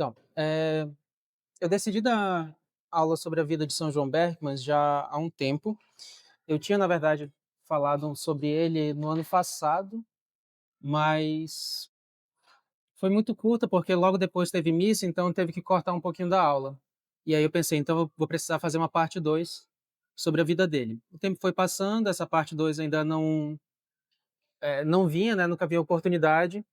Então, eu decidi dar aula sobre a vida de São João Berckmann já há um tempo. Eu tinha, na verdade, falado sobre ele no ano passado, mas foi muito curta, porque logo depois teve missa, então teve que cortar um pouquinho da aula. E aí eu pensei, então eu vou precisar fazer uma parte 2 sobre a vida dele. O tempo foi passando, essa parte 2 ainda não vinha, né, nunca havia oportunidade.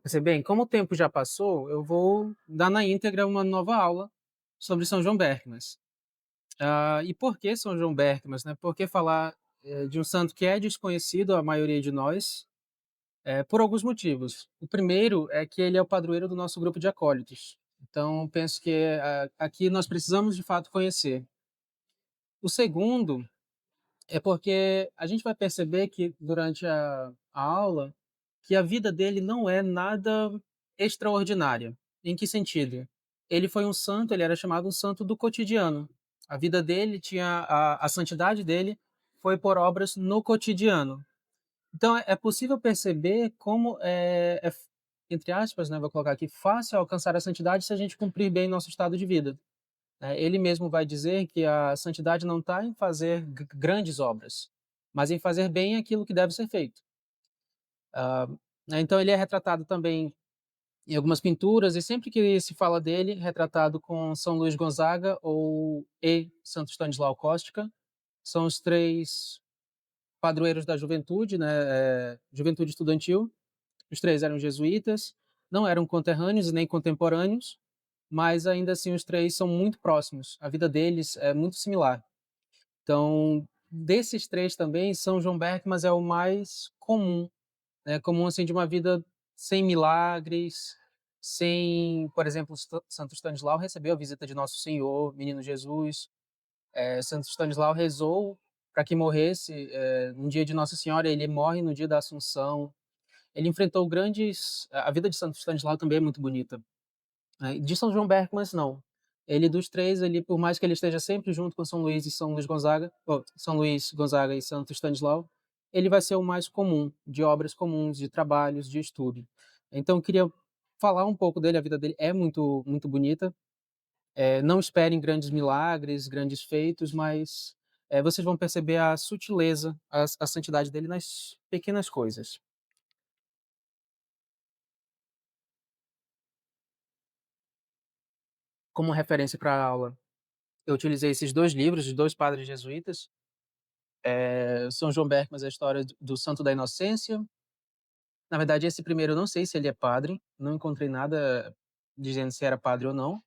Pensei, bem, como o tempo já passou, eu vou dar na íntegra uma nova aula sobre São João Berckmann. E por que São João Berckmann, né? Por que falar de um santo que é desconhecido à maioria de nós? Por alguns motivos. O primeiro é que ele é o padroeiro do nosso grupo de acólitos. Então, penso que aqui nós precisamos de fato conhecer. O segundo é porque a gente vai perceber que durante a aula que a vida dele não é nada extraordinária. Em que sentido? Ele foi um santo, ele era chamado um santo do cotidiano. A vida dele tinha a santidade dele foi por obras no cotidiano. Então é possível perceber como entre aspas, né, vou colocar aqui, fácil alcançar a santidade se a gente cumprir bem nosso estado de vida. Ele mesmo vai dizer que a santidade não está em fazer grandes obras, mas em fazer bem aquilo que deve ser feito. Ah, então ele é retratado também em algumas pinturas, e sempre que se fala dele, retratado com São Luís Gonzaga ou Santo Stanislau Kostka, são os três padroeiros da juventude, né, juventude estudantil. Os três eram jesuítas, não eram conterrâneos e nem contemporâneos, mas ainda assim os três são muito próximos. A vida deles é muito similar. Então, desses três também, São João Berckmann é o mais comum, né? Comum assim de uma vida sem milagres, sem, por exemplo, Santo Stanislau recebeu a visita de Nosso Senhor, Menino Jesus. Santo Stanislau rezou para que morresse no dia de Nossa Senhora. Ele morre no dia da Assunção. Ele enfrentou grandes. A vida de Santo Stanislau também é muito bonita. De São João Berckmann, não. Ele dos três, ele, por mais que ele esteja sempre junto com São Luís e São Luís Gonzaga, São Luís Gonzaga e Santo Stanislau, ele vai ser o mais comum, de obras comuns, de trabalhos, de estudo. Então, eu queria falar um pouco dele, a vida dele é muito, muito bonita. Não esperem grandes milagres, grandes feitos, mas vocês vão perceber a sutileza, a santidade dele nas pequenas coisas. Como referência para a aula, eu utilizei esses dois livros de dois padres jesuítas. São João Berckmann, a história do Santo da Inocência. Na verdade, esse primeiro eu não sei se ele é padre, não encontrei nada dizendo se era padre ou não.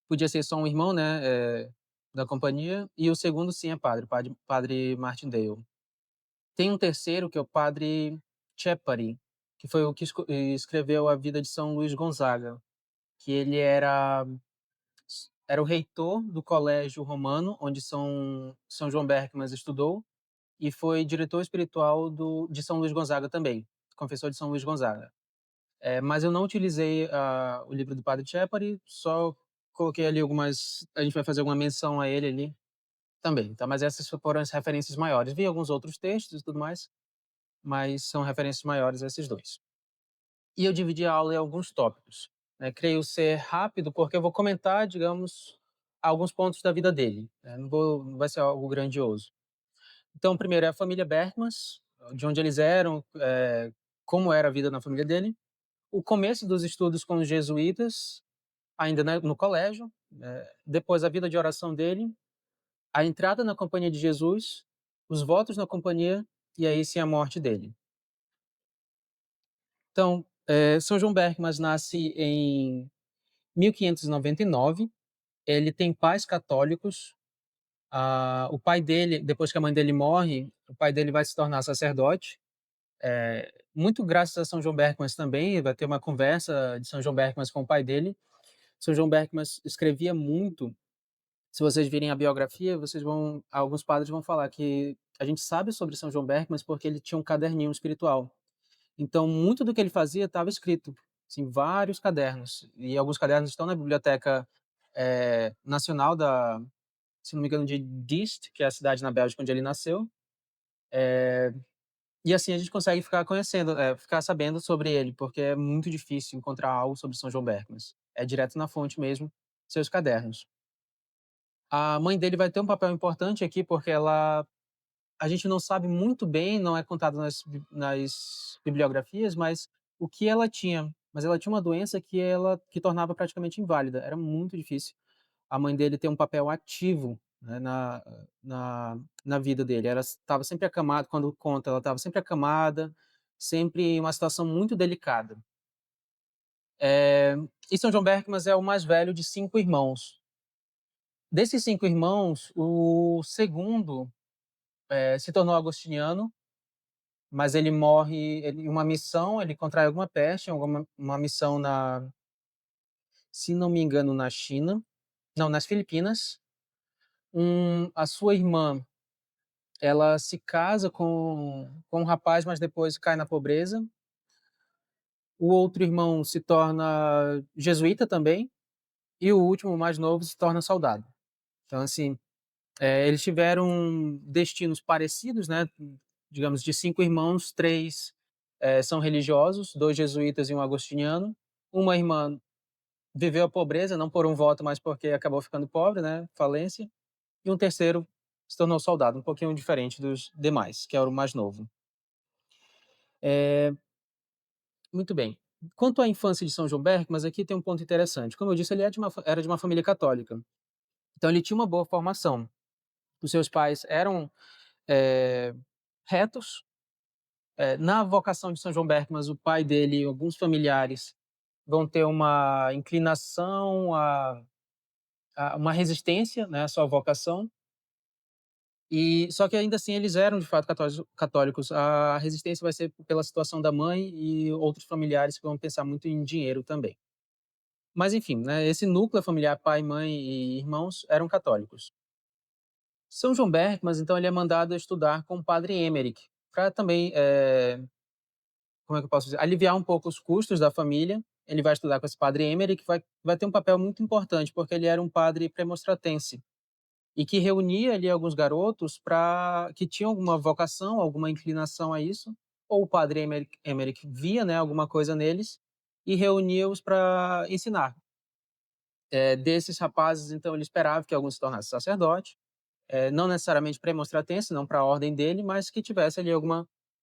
Podia ser só um irmão, né, da companhia. E o segundo, sim, é padre, padre Martindale. Tem um terceiro, que é o padre Chepari, que foi o que escreveu a vida de São Luís Gonzaga, que ele era o reitor do colégio romano, onde São João Berckmann estudou, e foi diretor espiritual de São Luís Gonzaga também, confessor de São Luís Gonzaga. Mas eu não utilizei o livro do Padre Chepari, só coloquei ali algumas. A gente vai fazer alguma menção a ele ali também, tá? Mas essas foram as referências maiores. Vi alguns outros textos e tudo mais, mas são referências maiores esses dois. E eu dividi a aula em alguns tópicos. Né? Creio ser rápido, porque eu vou comentar, digamos, alguns pontos da vida dele. Né? Não vai ser algo grandioso. Então, primeiro é a família Berckmann, de onde eles eram, como era a vida na família dele. O começo dos estudos com os jesuítas, ainda no colégio. Depois, a vida de oração dele. A entrada na Companhia de Jesus. Os votos na Companhia. E aí sim a morte dele. Então, São João Berckmann nasce em 1599. Ele tem pais católicos. O pai dele, depois que a mãe dele morre, o pai dele vai se tornar sacerdote. Muito graças a São João Berckmann também, vai ter uma conversa de São João Berckmann com o pai dele. São João Berckmann escrevia muito. Se vocês virem a biografia, alguns padres vão falar que a gente sabe sobre São João Berckmann porque ele tinha um caderninho espiritual. Então, muito do que ele fazia estava escrito, assim, vários cadernos. E alguns cadernos estão na Biblioteca Nacional se não me engano, de Diest, que é a cidade na Bélgica onde ele nasceu. E assim a gente consegue ficar conhecendo, ficar sabendo sobre ele, porque é muito difícil encontrar algo sobre São João Berckmann. é direto na fonte mesmo, seus cadernos. A mãe dele vai ter um papel importante aqui, porque ela a gente não sabe muito bem, não é contado nas bibliografias, mas o que ela tinha. Mas ela tinha uma doença que tornava praticamente inválida, era muito difícil a mãe dele ter um papel ativo, né, na vida dele. Ela estava sempre acamada, quando conta, ela estava sempre acamada, sempre em uma situação muito delicada. E São João Berckmann é o mais velho de 5 irmãos. Desses 5 irmãos, o segundo, se tornou agostiniano, mas ele morre em uma missão, ele contrai alguma peste, alguma uma missão se não me engano, na China, não, nas Filipinas. A sua irmã, ela se casa com um rapaz, mas depois cai na pobreza. O outro irmão se torna jesuíta também, e o último, o mais novo, se torna soldado. Então, assim, eles tiveram destinos parecidos, né? Digamos, de 5 irmãos, 3 são religiosos, 2 jesuítas e um agostiniano. Uma irmã viveu a pobreza, não por um voto, mas porque acabou ficando pobre, né? Falência. E um terceiro se tornou soldado, um pouquinho diferente dos demais, que era o mais novo. Muito bem. Quanto à infância de São João Berckmann, aqui tem um ponto interessante. Como eu disse, ele era de uma família católica. Então ele tinha uma boa formação. Os seus pais eram eh, retos. Na vocação de São João Berckmann, o pai dele e alguns familiares vão ter uma inclinação a uma resistência, né, à sua vocação. E só que ainda assim eles eram de fato católicos. A resistência vai ser pela situação da mãe e outros familiares que vão pensar muito em dinheiro também. Mas enfim, né, esse núcleo familiar, pai, mãe e irmãos, eram católicos. São João Berckmann, então, ele é mandado a estudar com o padre Emmerich, para também, como é que eu posso dizer, aliviar um pouco os custos da família. Ele vai estudar com esse padre Emmerich, que vai ter um papel muito importante, porque ele era um padre premostratense e que reunia ali alguns garotos para que tinham alguma vocação, alguma inclinação a isso, ou o padre Emmerich via, né, alguma coisa neles e reunia-os para ensinar. Desses rapazes, então, ele esperava que alguns se tornassem sacerdote, não necessariamente premonstratense, não para a ordem dele, mas que tivesse ali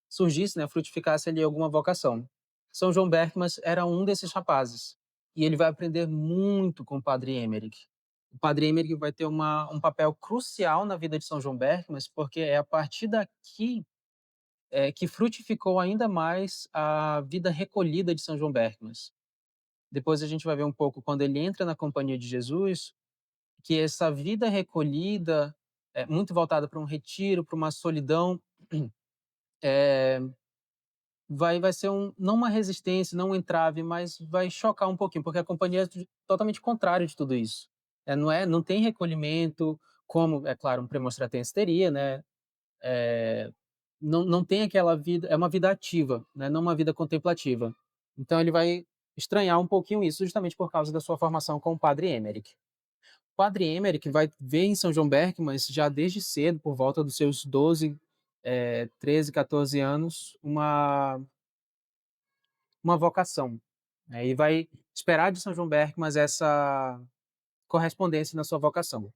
surgisse, né, frutificasse ali alguma vocação. São João Berckmann era um desses rapazes, e ele vai aprender muito com o padre Emmerich. O padre Emmerich vai ter um papel crucial na vida de São João Berckmann, porque é a partir daqui que frutificou ainda mais a vida recolhida de São João Berckmann. Depois a gente vai ver um pouco quando ele entra na Companhia de Jesus, que essa vida recolhida, muito voltada para um retiro, para uma solidão, eh, vai ser não uma resistência, não um entrave, mas vai chocar um pouquinho, porque a companhia é totalmente contrário de tudo isso. Não tem recolhimento, como, é claro, um premonstratense teria, né, não tem aquela vida, é uma vida ativa, né, não uma vida contemplativa. Então ele vai estranhar um pouquinho isso, justamente por causa da sua formação com o padre Emmerich. Padre Emerick vai ver em São João Berckmann, já desde cedo, por volta dos seus 12, 13, 14 anos, uma vocação, né, e vai esperar de São João Berckmann essa correspondência na sua vocação.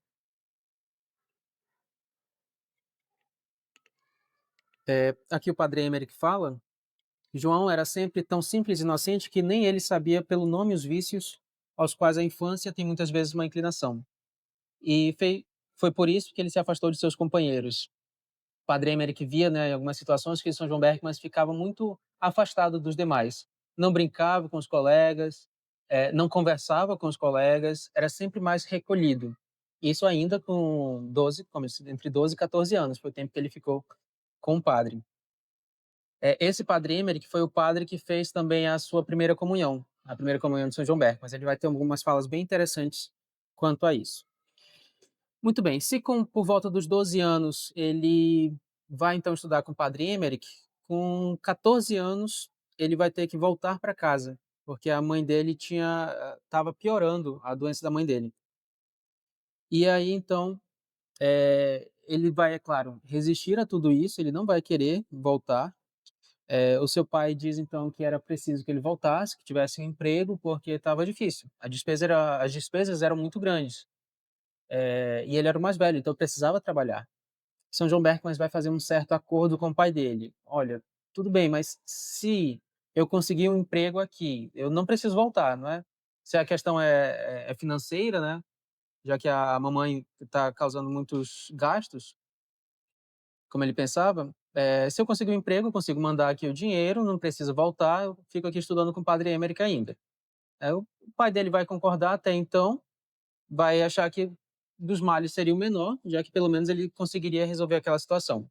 Aqui o Padre Emerick fala: João era sempre tão simples e inocente que nem ele sabia pelo nome os vícios aos quais a infância tem muitas vezes uma inclinação. E foi por isso que ele se afastou de seus companheiros. Padre Emerick via, né, em algumas situações que São João Berckmann ficava muito afastado dos demais. Não brincava com os colegas, não conversava com os colegas, era sempre mais recolhido. Isso ainda com 12, entre 12 e 14 anos, foi o tempo que ele ficou com o padre. Esse Padre Emerick foi o padre que fez também a primeira comunhão de São João Berckmann, mas ele vai ter algumas falas bem interessantes quanto a isso. Muito bem, se por volta dos 12 anos ele vai então estudar com o padre Emerick, com 14 anos ele vai ter que voltar para casa, porque a mãe dele estava piorando a doença da mãe dele. E aí então, ele vai, é claro, resistir a tudo isso, ele não vai querer voltar, O seu pai diz então que era preciso que ele voltasse, que tivesse um emprego, porque estava difícil. As despesas eram muito grandes, e ele era o mais velho, então precisava trabalhar. São João Berckmans vai fazer um certo acordo com o pai dele: "Olha, tudo bem, mas se eu conseguir um emprego aqui, eu não preciso voltar, não é? Se a questão é financeira, né, já que a mamãe está causando muitos gastos, como ele pensava, se eu conseguir um emprego, eu consigo mandar aqui o dinheiro, não preciso voltar, eu fico aqui estudando com o padre Emerick ainda". O pai dele vai concordar até então, vai achar que dos males seria o menor, já que pelo menos ele conseguiria resolver aquela situação.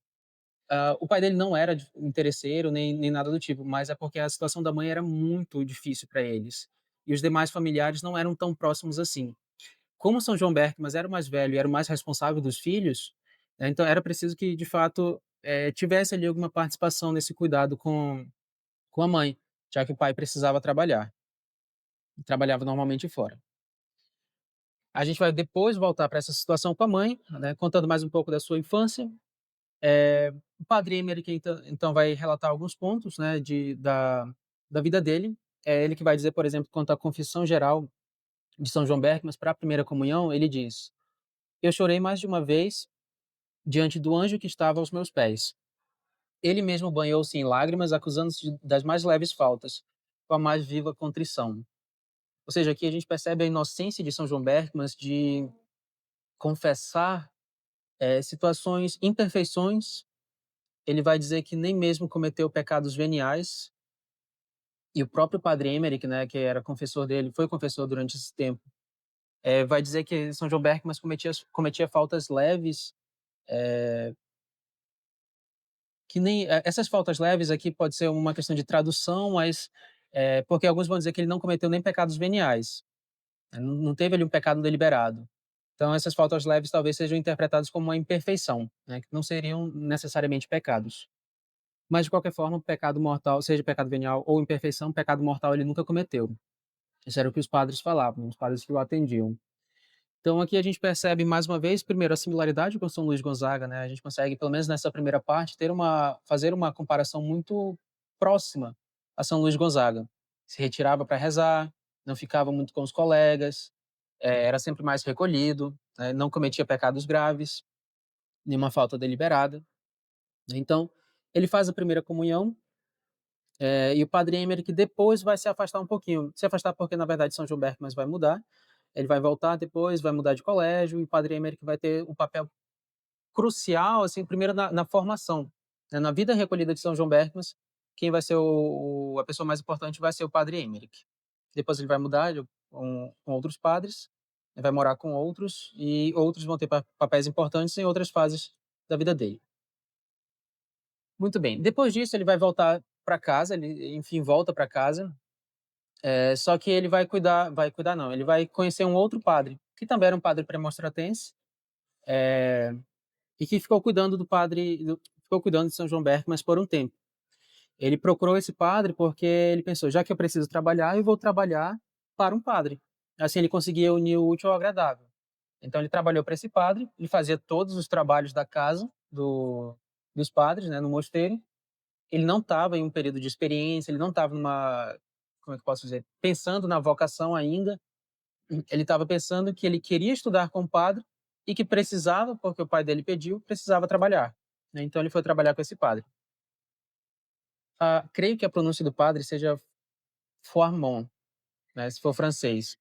O pai dele não era interesseiro nem nada do tipo, mas é porque a situação da mãe era muito difícil para eles. E os demais familiares não eram tão próximos assim. Como São João Berckmans era o mais velho e era o mais responsável dos filhos, então era preciso que, de fato, tivesse ali alguma participação nesse cuidado com a mãe, já que o pai precisava trabalhar, e trabalhava normalmente fora. A gente vai depois voltar para essa situação com a mãe, né, contando mais um pouco da sua infância. O padre Emerick então vai relatar alguns pontos, né, da vida dele. É ele que vai dizer, por exemplo, quanto à confissão geral de São João Berckmans para a primeira comunhão, ele diz: "Eu chorei mais de uma vez diante do anjo que estava aos meus pés. Ele mesmo banhou-se em lágrimas, acusando-se das mais leves faltas, com a mais viva contrição". Ou seja, aqui a gente percebe a inocência de São João Berckmans de confessar, situações, imperfeições. Ele vai dizer que nem mesmo cometeu pecados veniais, e o próprio padre Emerick, né, que era confessor dele, foi confessor durante esse tempo, vai dizer que São João Berckmans cometia faltas leves, que nem essas faltas leves aqui pode ser uma questão de tradução, mas, porque alguns vão dizer que ele não cometeu nem pecados veniais, né, não teve ali um pecado deliberado. Então essas faltas leves talvez sejam interpretadas como uma imperfeição, né, que não seriam necessariamente pecados. Mas de qualquer forma, o pecado mortal, seja pecado venial ou imperfeição, pecado mortal ele nunca cometeu. Isso era o que os padres falavam, os padres que o atendiam. Então aqui a gente percebe mais uma vez, primeiro, a similaridade com São Luís Gonzaga, né, a gente consegue, pelo menos nessa primeira parte, fazer uma comparação muito próxima a São Luís Gonzaga. Se retirava para rezar, não ficava muito com os colegas, era sempre mais recolhido, né, não cometia pecados graves, nenhuma falta deliberada. Então, ele faz a primeira comunhão, e o padre Emerick depois vai se afastar um pouquinho. Se afastar porque, na verdade, São João Berckmans vai mudar, ele vai voltar depois, vai mudar de colégio, e o padre Emerick vai ter um papel crucial, assim, primeiro na formação, né, na vida recolhida de São João Berckmans, quem vai ser a pessoa mais importante vai ser o padre Emerick. Depois ele vai mudar com outros padres, ele vai morar com outros, e outros vão ter papéis importantes em outras fases da vida dele. Muito bem, depois disso ele vai voltar para casa, ele, enfim, volta para casa. Só que ele vai cuidar não, ele vai conhecer um outro padre, que também era um padre premonstratense, e que ficou cuidando de São João Berckmans por um tempo. Ele procurou esse padre porque ele pensou: "Já que eu preciso trabalhar, eu vou trabalhar para um padre". Assim ele conseguia unir o útil ao agradável. Então ele trabalhou para esse padre, ele fazia todos os trabalhos da casa dos padres, né, no mosteiro. Ele não estava em um período de experiência, ele não estava como é que eu posso dizer? Pensando na vocação ainda. Ele estava pensando que ele queria estudar como padre e que precisava, porque o pai dele pediu, precisava trabalhar, né, então ele foi trabalhar com esse padre. Creio que a pronúncia do padre seja Foirmont, né, se for francês.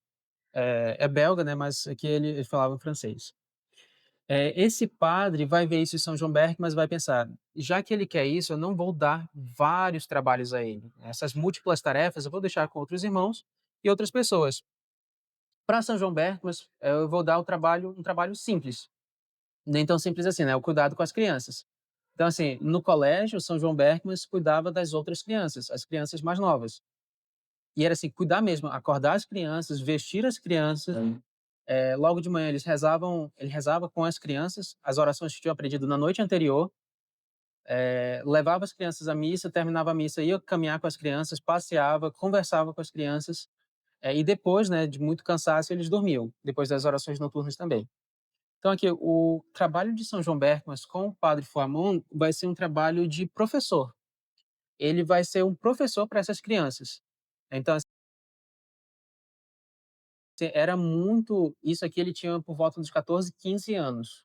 É belga, né, mas aqui ele falava em francês. Esse padre vai ver isso em São João Berck, mas vai pensar: "Já que ele quer isso, eu não vou dar vários trabalhos a ele. Essas múltiplas tarefas eu vou deixar com outros irmãos e outras pessoas. Para São João Berckmans, eu vou dar um trabalho simples, nem tão simples assim, né, o cuidado com as crianças. Então, assim, no colégio, São João Berckmans cuidava das outras crianças, as crianças mais novas. E era assim, cuidar mesmo, acordar as crianças, vestir as crianças. Logo de manhã ele rezava com as crianças, as orações que tinham aprendido na noite anterior, levava as crianças à missa, terminava a missa, ia caminhar com as crianças, passeava, conversava com as crianças, e depois, né, de muito cansaço, eles dormiam, depois das orações noturnas também. Então aqui, o trabalho de São João Berckmans com o padre Foimont vai ser um trabalho de professor. ele vai ser um professor para essas crianças. Então, assim, era muito isso aqui ele tinha por volta dos 14, 15 anos.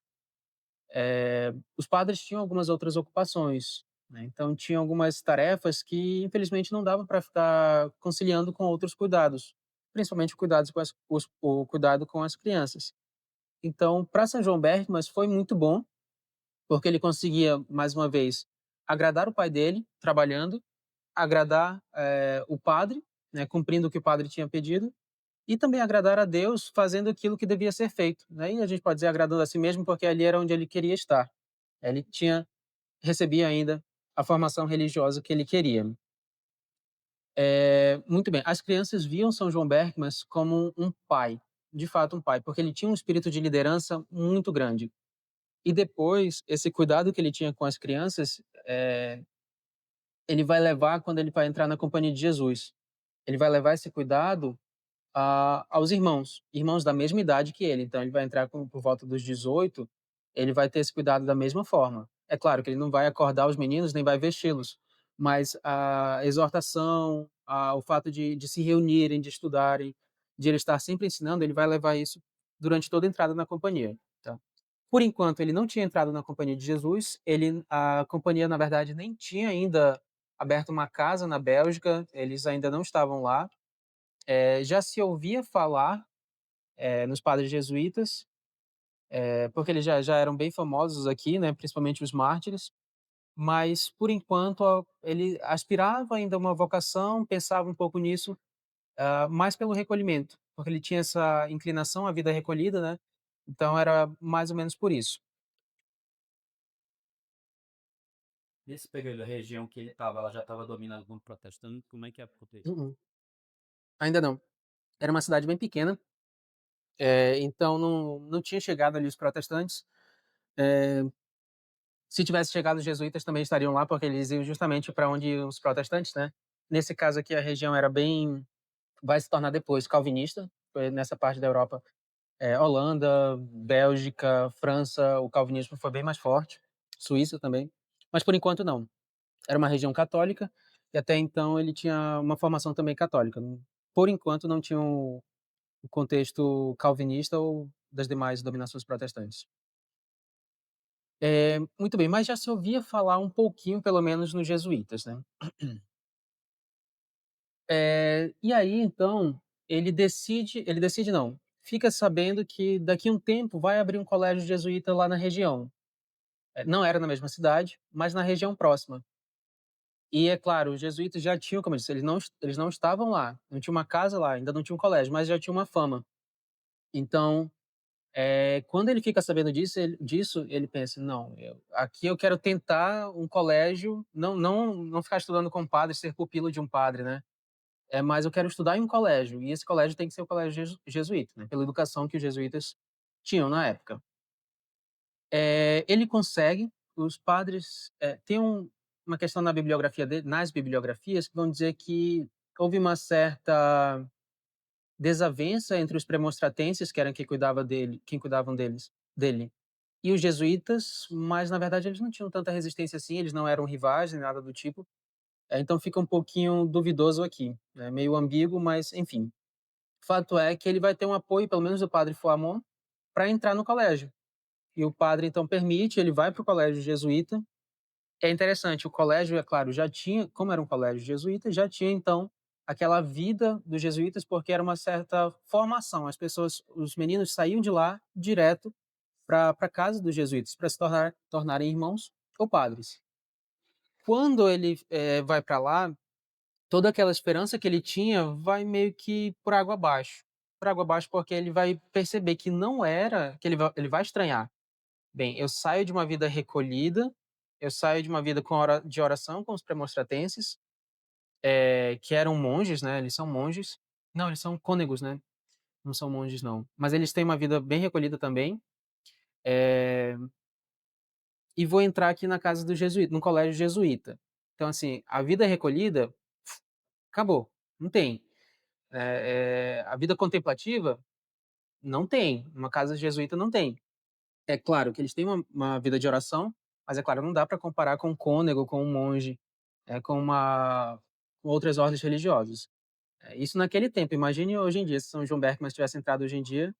Os padres tinham algumas outras ocupações, né, então tinha algumas tarefas que infelizmente não dava para ficar conciliando com outros cuidados, principalmente o cuidado com as crianças. Então, para São João Bergmas foi muito bom, porque ele conseguia, mais uma vez, agradar o pai dele, trabalhando, agradar, o padre, né, cumprindo o que o padre tinha pedido, e também agradar a Deus fazendo aquilo que devia ser feito, né, e a gente pode dizer agradando a si mesmo, porque ali era onde ele queria estar. Ele recebia ainda a formação religiosa que ele queria. Muito bem, as crianças viam São João Bergmas como um pai, de fato um pai, porque ele tinha um espírito de liderança muito grande. E depois, esse cuidado que ele tinha com as crianças, ele vai levar quando ele vai entrar na companhia de Jesus. Ele vai levar esse cuidado aos irmãos, irmãos da mesma idade que ele. Então ele vai entrar por volta dos 18, ele vai ter esse cuidado da mesma forma. É claro que ele não vai acordar os meninos nem vai vesti-los, mas a exortação, o fato de se reunirem, de estudarem, de ele estar sempre ensinando, ele vai levar isso durante toda a entrada na companhia. Tá? Por enquanto, ele não tinha entrado na companhia de Jesus. A companhia, na verdade, nem tinha ainda aberto uma casa na Bélgica. Eles ainda não estavam lá. Já se ouvia falar nos padres jesuítas, porque eles já eram bem famosos aqui, né, principalmente os mártires, mas por enquanto ele aspirava ainda a uma vocação, pensava um pouco nisso, mais pelo recolhimento, porque ele tinha essa inclinação à vida recolhida, né, então era mais ou menos por isso. Nesse período, a região que ele estava, ela já estava dominada por protestante? Como é que é por aí? Mm-mm. Ainda não. Era uma cidade bem pequena, então não tinha chegado ali os protestantes. Eh, Se tivesse chegado os jesuítas também estariam lá, porque eles iam justamente para onde iam os protestantes, né. Nesse caso aqui a região era bem vai se tornar depois calvinista, foi nessa parte da Europa, Holanda, Bélgica, França, o calvinismo foi bem mais forte, Suíça também, mas por enquanto não. Era uma região católica e até então ele tinha uma formação também católica. Por enquanto não tinha o contexto calvinista ou das demais dominações protestantes. Muito bem, mas já se ouvia falar um pouquinho, pelo menos, nos jesuítas, né. E aí, então, ele decide não, fica sabendo que daqui a um tempo vai abrir um colégio jesuíta lá na região. Não era na mesma cidade, mas na região próxima. E é claro, os jesuítas já tinham, como eu disse, eles não estavam lá, não tinha uma casa lá, ainda não tinha um colégio, mas já tinha uma fama. Então, quando ele fica sabendo disso, ele pensa: "Não, aqui eu quero tentar um colégio, não ficar estudando com padre, ser pupilo de um padre, né, mas eu quero estudar em um colégio, e esse colégio tem que ser o colégio jesuíta, né, pela educação que os jesuítas tinham na época". Ele consegue, os padres tem uma questão na bibliografia dele nas bibliografias que vão dizer que houve uma certa desavença entre os premonstratenses, que eram quem cuidavam dele, e os jesuítas, mas na verdade eles não tinham tanta resistência assim, eles não eram rivais nem nada do tipo, então fica um pouquinho duvidoso aqui, né, meio ambíguo, mas enfim. Fato é que ele vai ter um apoio, pelo menos do padre Fouamont, para entrar no colégio. E o padre então permite, ele vai para o colégio jesuíta. É interessante, o colégio, é claro, já tinha, como era um colégio jesuíta, já tinha então aquela vida dos jesuítas, porque era uma certa formação. Os meninos saíam de lá direto para casa dos jesuítas, para se tornarem irmãos ou padres. Quando ele vai para lá, toda aquela esperança que ele tinha vai meio que por água abaixo. Por água abaixo, porque ele vai perceber que não era, que ele vai estranhar. Bem, eu saio de uma vida recolhida, eu saio de uma vida de oração com os premonstratenses, que eram monges, né, eles são monges. Não, eles são cônegos, né, não são monges não. Mas eles têm uma vida bem recolhida também, eh, e vou entrar aqui na casa do jesuíta, num colégio jesuíta. Então assim, a vida recolhida, acabou, não tem. A vida contemplativa, não tem, uma casa jesuíta não tem. É claro que eles têm uma vida de oração, mas é claro, não dá para comparar com um cônego, com um monge. com outras ordens religiosas. Isso naquele tempo, imagine hoje em dia, se São João Berkman tivesse entrado hoje em dia,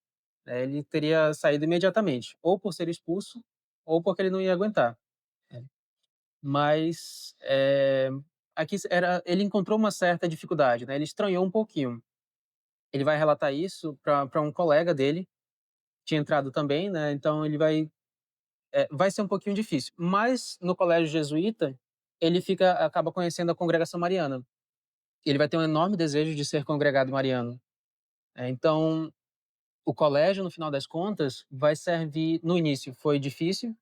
ele teria saído imediatamente, ou por ser expulso, ou porque ele não ia aguentar. É. Mas, aqui ele encontrou uma certa dificuldade, né, ele estranhou um pouquinho. Ele vai relatar isso para um colega dele, tinha entrado também, né, então vai ser um pouquinho difícil. Mas no colégio jesuíta, ele acaba conhecendo a congregação mariana. Ele vai ter um enorme desejo de ser congregado mariano. Então, o colégio, no final das contas, vai servir no início foi difícil,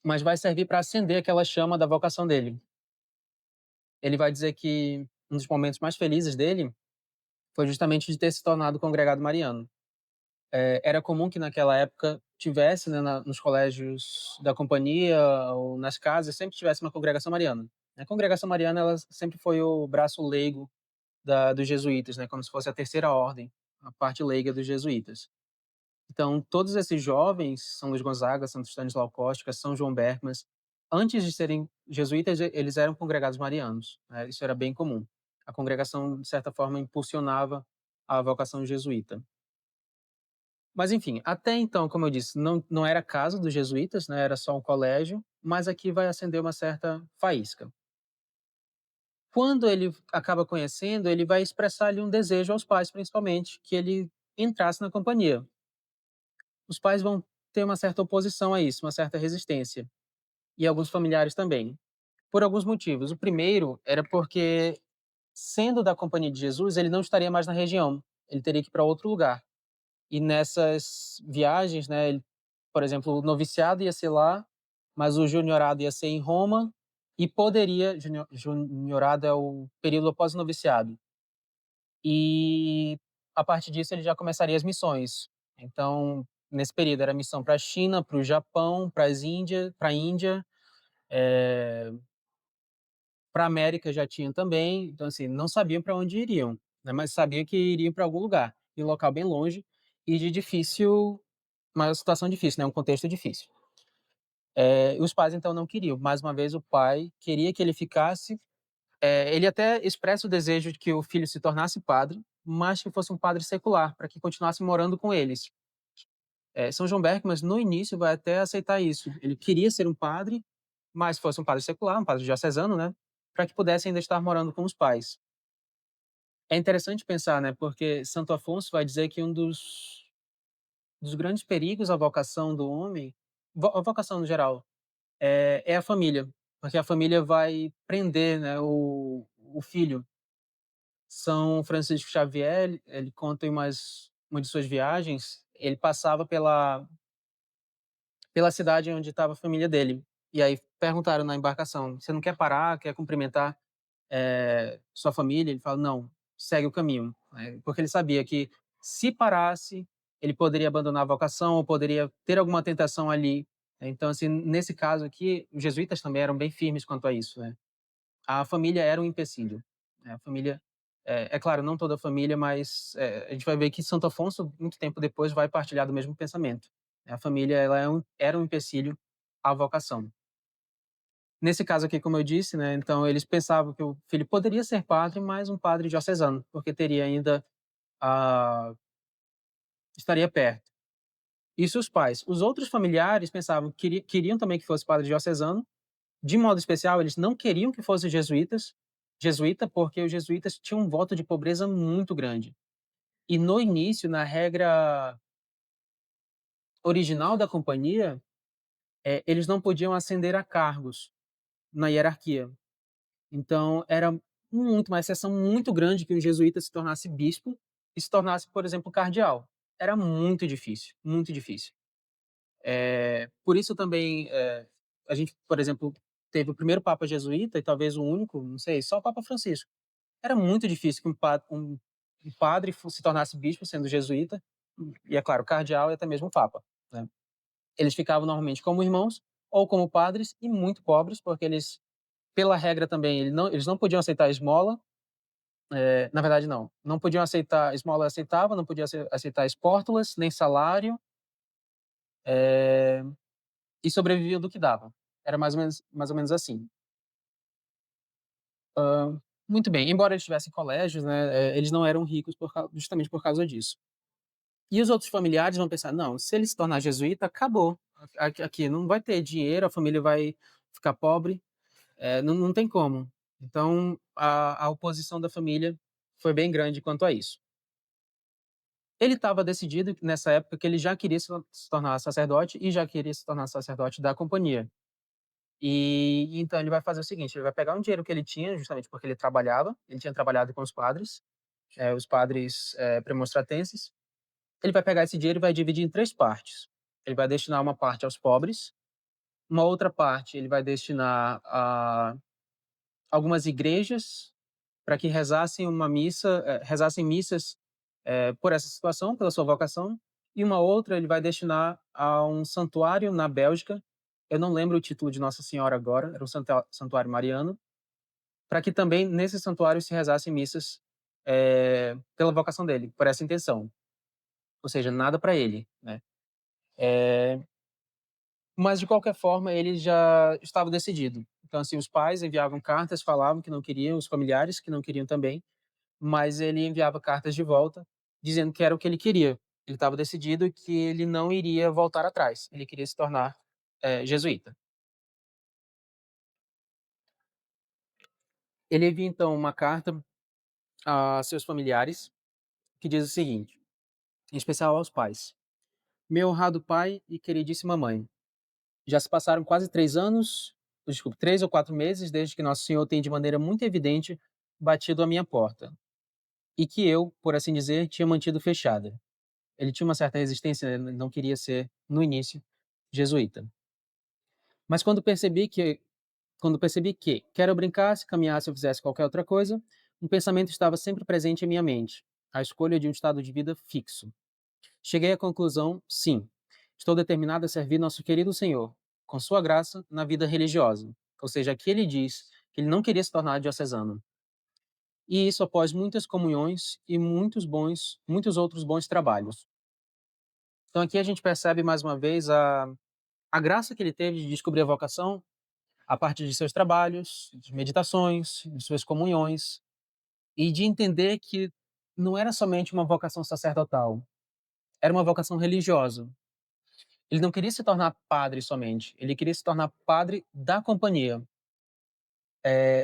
mas vai servir para acender aquela chama da vocação dele. Ele vai dizer que um dos momentos mais felizes dele foi justamente de ter se tornado congregado mariano. Era comum que naquela época tivesse, né, nos colégios da companhia ou nas casas, sempre tivesse uma congregação mariana. A congregação mariana, ela sempre foi o braço leigo dos jesuítas, né, como se fosse a terceira ordem, a parte leiga dos jesuítas. Então, todos esses jovens, São Luís Gonzaga, Santo Estanislao Kostka, São João Berkmas, antes de serem jesuítas, eles eram congregados marianos, né, isso era bem comum. A congregação, de certa forma, impulsionava a vocação jesuíta. Mas enfim, até então, como eu disse, não era casa dos jesuítas, né, era só um colégio, mas aqui vai acender uma certa faísca. Quando ele acaba conhecendo, ele vai expressar ali um desejo aos pais, principalmente, que ele entrasse na companhia. Os pais vão ter uma certa oposição a isso, uma certa resistência, e alguns familiares também, por alguns motivos. O primeiro era porque, sendo da Companhia de Jesus, ele não estaria mais na região, ele teria que ir para outro lugar. E nessas viagens, né, por exemplo, o noviciado ia ser lá, mas o juniorado ia ser em Roma e poderia juniorado é o período após o noviciado. E a partir disso ele já começaria as missões. Então, nesse período era missão para a China, para o Japão, para a Índia, para a América já tinha também. Então, assim, não sabiam para onde iriam, né, mas sabiam que iriam para algum lugar, e um local bem longe e de difícil uma situação difícil, né, um contexto difícil. Os pais então não queriam. Mais uma vez o pai queria que ele ficasse, ele até expressa o desejo de que o filho se tornasse padre, mas que fosse um padre secular, para que continuasse morando com eles. São João Berckmann, no início, vai até aceitar isso. Ele queria ser um padre, mas fosse um padre secular, um padre diocesano, né, para que pudesse ainda estar morando com os pais. É interessante pensar, né, porque Santo Afonso vai dizer que um dos grandes perigos à vocação do homem, a vocação no geral, é a família, porque a família vai prender, né, o filho. São Francisco Xavier, ele conta em uma de suas viagens, ele passava pela cidade onde estava a família dele. E aí perguntaram na embarcação: "Você não quer parar, quer cumprimentar, sua família?" Ele fala: "Não, segue o caminho", porque ele sabia que se parasse, ele poderia abandonar a vocação ou poderia ter alguma tentação ali. Então, assim, nesse caso aqui, os jesuítas também eram bem firmes quanto a isso, né. A família era um empecilho, né, a família é claro, não toda a família, mas, a gente vai ver que Santo Afonso, muito tempo depois, vai partilhar do mesmo pensamento. A família ela era um empecilho à vocação. Nesse caso aqui, como eu disse, né, então eles pensavam que o filho poderia ser padre, mas um padre diocesano, porque teria ainda a estaria perto. Isso os pais. Os outros familiares pensavam queriam também que fosse padre diocesano, de modo especial, eles não queriam que fosse jesuíta, porque os jesuítas tinham um voto de pobreza muito grande. E no início, na regra original da companhia, eles não podiam ascender a cargos na hierarquia. Então, era uma exceção muito grande que um jesuíta se tornasse bispo e se tornasse, por exemplo, cardeal. Era muito difícil, muito difícil. Por isso também, a gente, por exemplo, teve o primeiro papa jesuíta e talvez o único, não sei, só o Papa Francisco. Era muito difícil que um padre se tornasse bispo sendo jesuíta, e é claro, cardeal e até mesmo papa, né. Eles ficavam normalmente como irmãos ou como padres e muito pobres, porque eles, pela regra também, eles não podiam aceitar esmola, na verdade não podiam aceitar esmola aceitava, não podia aceitar espórtulas, nem salário, e sobreviviam do que dava. Era mais ou menos assim. Muito bem, embora eles tivessem colégios, né, eles não eram ricos justamente por causa disso. E os outros familiares vão pensar: "Não, se ele se tornar jesuíta, acabou. Aqui não vai ter dinheiro, a família vai ficar pobre, não tem como". Então a oposição da família foi bem grande quanto a isso. Ele estava decidido nessa época que ele já queria se tornar sacerdote e já queria se tornar sacerdote da companhia. E então ele vai fazer o seguinte, ele vai pegar um dinheiro que ele tinha, justamente porque ele trabalhava, ele tinha trabalhado com os padres, premonstratenses. Ele vai pegar esse dinheiro e vai dividir em 3 partes. Ele vai destinar uma parte aos pobres, uma outra parte ele vai destinar a algumas igrejas, para que rezassem missas, por essa situação, pela sua vocação, e uma outra ele vai destinar a um santuário na Bélgica, eu não lembro o título de Nossa Senhora agora, era um santuário mariano, para que também nesse santuário se rezassem missas, pela vocação dele, por essa intenção. Ou seja, nada para ele, né. Eh, mas de qualquer forma ele já estava decidido. Então, assim, os pais enviavam cartas, falavam que não queriam, os familiares que não queriam também, mas ele enviava cartas de volta, dizendo que era o que ele queria. Ele estava decidido que ele não iria voltar atrás, ele queria se tornar, jesuíta. Ele envia então uma carta a seus familiares, que diz o seguinte, em especial aos pais: "Meu honrado pai e queridíssima mãe, já se passaram quase 3 anos, desculpe, 3 ou 4 meses desde que Nosso Senhor tem de maneira muito evidente batido à minha porta, e que eu, por assim dizer, tinha mantido fechada. Ele tinha uma certa resistência, ele não queria ser, no início, jesuíta. Mas quando percebi que, quer eu brincasse, caminhasse ou fizesse qualquer outra coisa, um pensamento estava sempre presente em minha mente: a escolha de um estado de vida fixo. Cheguei à conclusão: sim, estou determinado a servir nosso querido Senhor, com sua graça, na vida religiosa. Ou seja, aqui ele diz que ele não queria se tornar diocesano. E isso após muitas comunhões e muitos outros bons trabalhos. Então aqui a gente percebe mais uma vez a graça que ele teve de descobrir a vocação a partir de seus trabalhos, de meditações, de suas comunhões, e de entender que não era somente uma vocação sacerdotal, era uma vocação religiosa. Ele não queria se tornar padre somente, ele queria se tornar padre da companhia.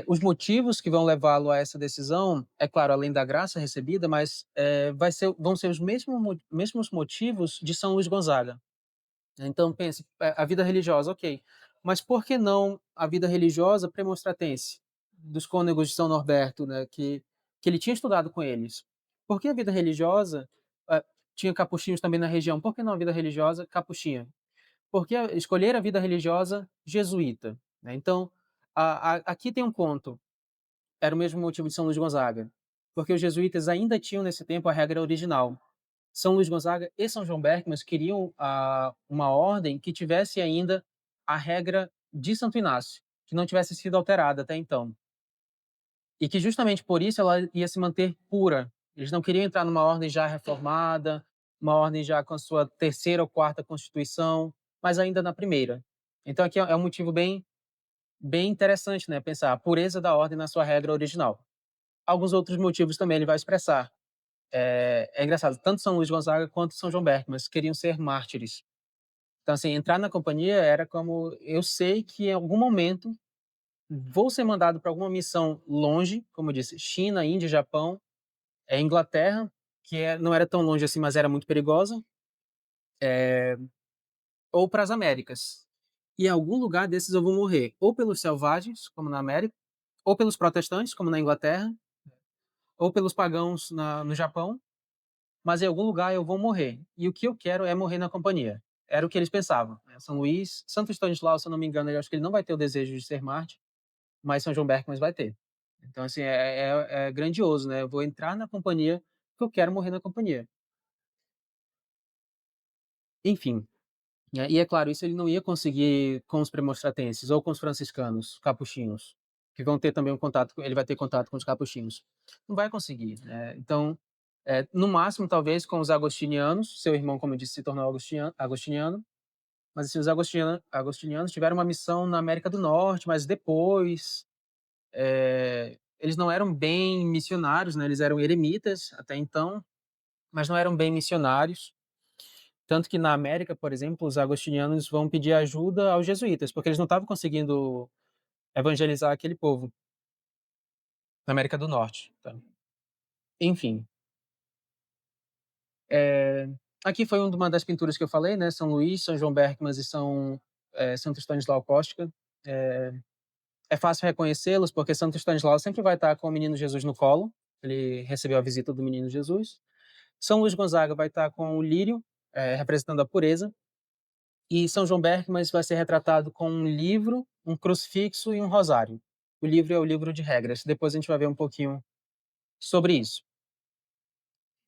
Os motivos que vão levá-lo a essa decisão, é claro, além da graça recebida, mas vão ser os mesmos motivos de São Luís Gonzaga. Então pense, a vida religiosa, ok, mas por que não a vida religiosa premonstratense, dos cônegos de São Norberto, né, que ele tinha estudado com eles? Por que a vida religiosa, tinha capuchinhos também na região, por que não a vida religiosa capuchinha? Por que escolher a vida religiosa jesuíta, né? Então, aqui tem um ponto, era o mesmo motivo de São Luís Gonzaga, porque os jesuítas ainda tinham nesse tempo a regra original. São Luís Gonzaga e São João Berckmann queriam uma ordem que tivesse ainda a regra de Santo Inácio, que não tivesse sido alterada até então. E que justamente por isso ela ia se manter pura. Eles não queriam entrar numa ordem já reformada, uma ordem já com a sua terceira ou quarta constituição, mas ainda na primeira. Então aqui é um motivo bem interessante, né, pensar a pureza da ordem na sua regra original. Alguns outros motivos também ele vai expressar. É engraçado, tanto São Luís Gonzaga quanto São João Berckmann queriam ser mártires. Então, assim, entrar na companhia era como eu sei que em algum momento vou ser mandado para alguma missão longe, como eu disse, China, Índia, Japão, Inglaterra, não era tão longe assim, mas era muito perigosa, ou para as Américas. E em algum lugar desses eu vou morrer, ou pelos selvagens, como na América, ou pelos protestantes, como na Inglaterra, ou pelos pagãos no Japão, mas em algum lugar eu vou morrer. E o que eu quero é morrer na companhia. Era o que eles pensavam, né. São Luís Santo Estanislao, se eu não me engano, eu acho que ele não vai ter o desejo de ser mártir, mas São João Berckmann vai ter. Então, assim, é grandioso, né, eu vou entrar na companhia, porque eu quero morrer na companhia. Enfim, né, e é claro, isso ele não ia conseguir com os premonstratenses ou com os franciscanos, capuchinhos, que vão ter também um contato ele vai ter contato com os capuchinhos. Não vai conseguir, né, então, no máximo, talvez, com os agostinianos, seu irmão, como eu disse, se tornou agostiniano, mas assim, os agostinianos tiveram uma missão na América do Norte, mas depois, eles não eram bem missionários, né, eles eram eremitas até então, mas não eram bem missionários. Tanto que na América, por exemplo, os agostinianos vão pedir ajuda aos jesuítas, porque eles não estavam conseguindo evangelizar aquele povo, na América do Norte, tá. Enfim, eh, aqui foi uma das pinturas que eu falei, né, São Luís, São João Berckmann e Santo Stanislau Kostka. Eh, é fácil reconhecê-los, porque Santo Stanislau sempre vai estar com o menino Jesus no colo, ele recebeu a visita do menino Jesus. São Luís Gonzaga vai estar com o lírio, representando a pureza, e São João Berckmann vai ser retratado com um livro, um crucifixo e um rosário. O livro é o livro de regras, depois a gente vai ver um pouquinho sobre isso.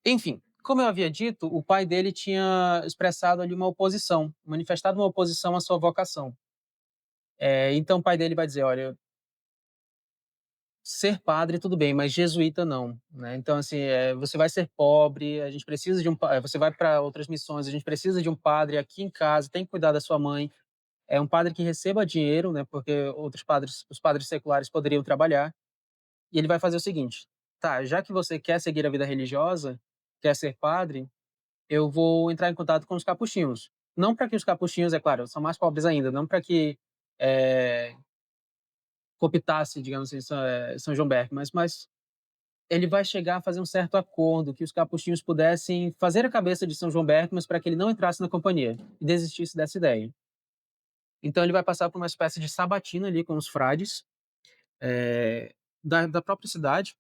Enfim, como eu havia dito, o pai dele tinha expressado ali uma oposição, manifestado uma oposição à sua vocação. Então o pai dele vai dizer: "Olha, ser padre tudo bem, mas jesuíta não", né. Então assim, "Você vai ser pobre, a gente precisa de você vai para outras missões, a gente precisa de um padre aqui em casa, tem que cuidar da sua mãe, é um padre que receba dinheiro", né, porque os padres seculares poderiam trabalhar. E ele vai fazer o seguinte: "Tá, já que você quer seguir a vida religiosa, quer ser padre, eu vou entrar em contato com os capuchinhos". Não para que os capuchinhos, é claro, são mais pobres ainda, não para que, eh, cooptasse, digamos assim, São João Berk, mas ele vai chegar a fazer um certo acordo, que os capuchinhos pudessem fazer a cabeça de São João Berckmann para que ele não entrasse na companhia e desistisse dessa ideia. Então ele vai passar por uma espécie de sabatina ali com os frades, da própria cidade.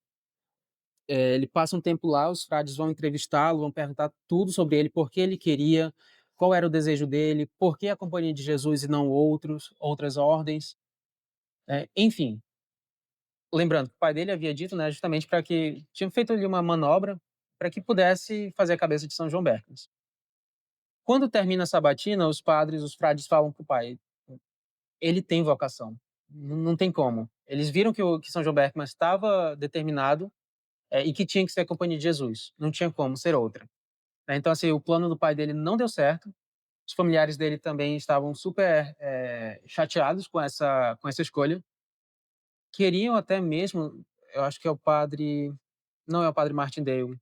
Ele passa um tempo lá, os frades vão entrevistá-lo, vão perguntar tudo sobre ele, por que ele queria, qual era o desejo dele, por que a Companhia de Jesus e não outras ordens, enfim. Lembrando que o pai dele havia dito, né, justamente para que tinha feito ali uma manobra para que pudesse fazer a cabeça de São João Berkmas. Quando termina a sabatina, os frades falam para o pai: "Ele tem vocação, não tem como". Eles viram que São João Berkmas estava determinado, e que tinha que ser a Companhia de Jesus, não tinha como ser outra. Então, assim, o plano do pai dele não deu certo, os familiares dele também estavam super, chateados com essa escolha, queriam até mesmo, eu acho que é o padre, não é o padre Martindale,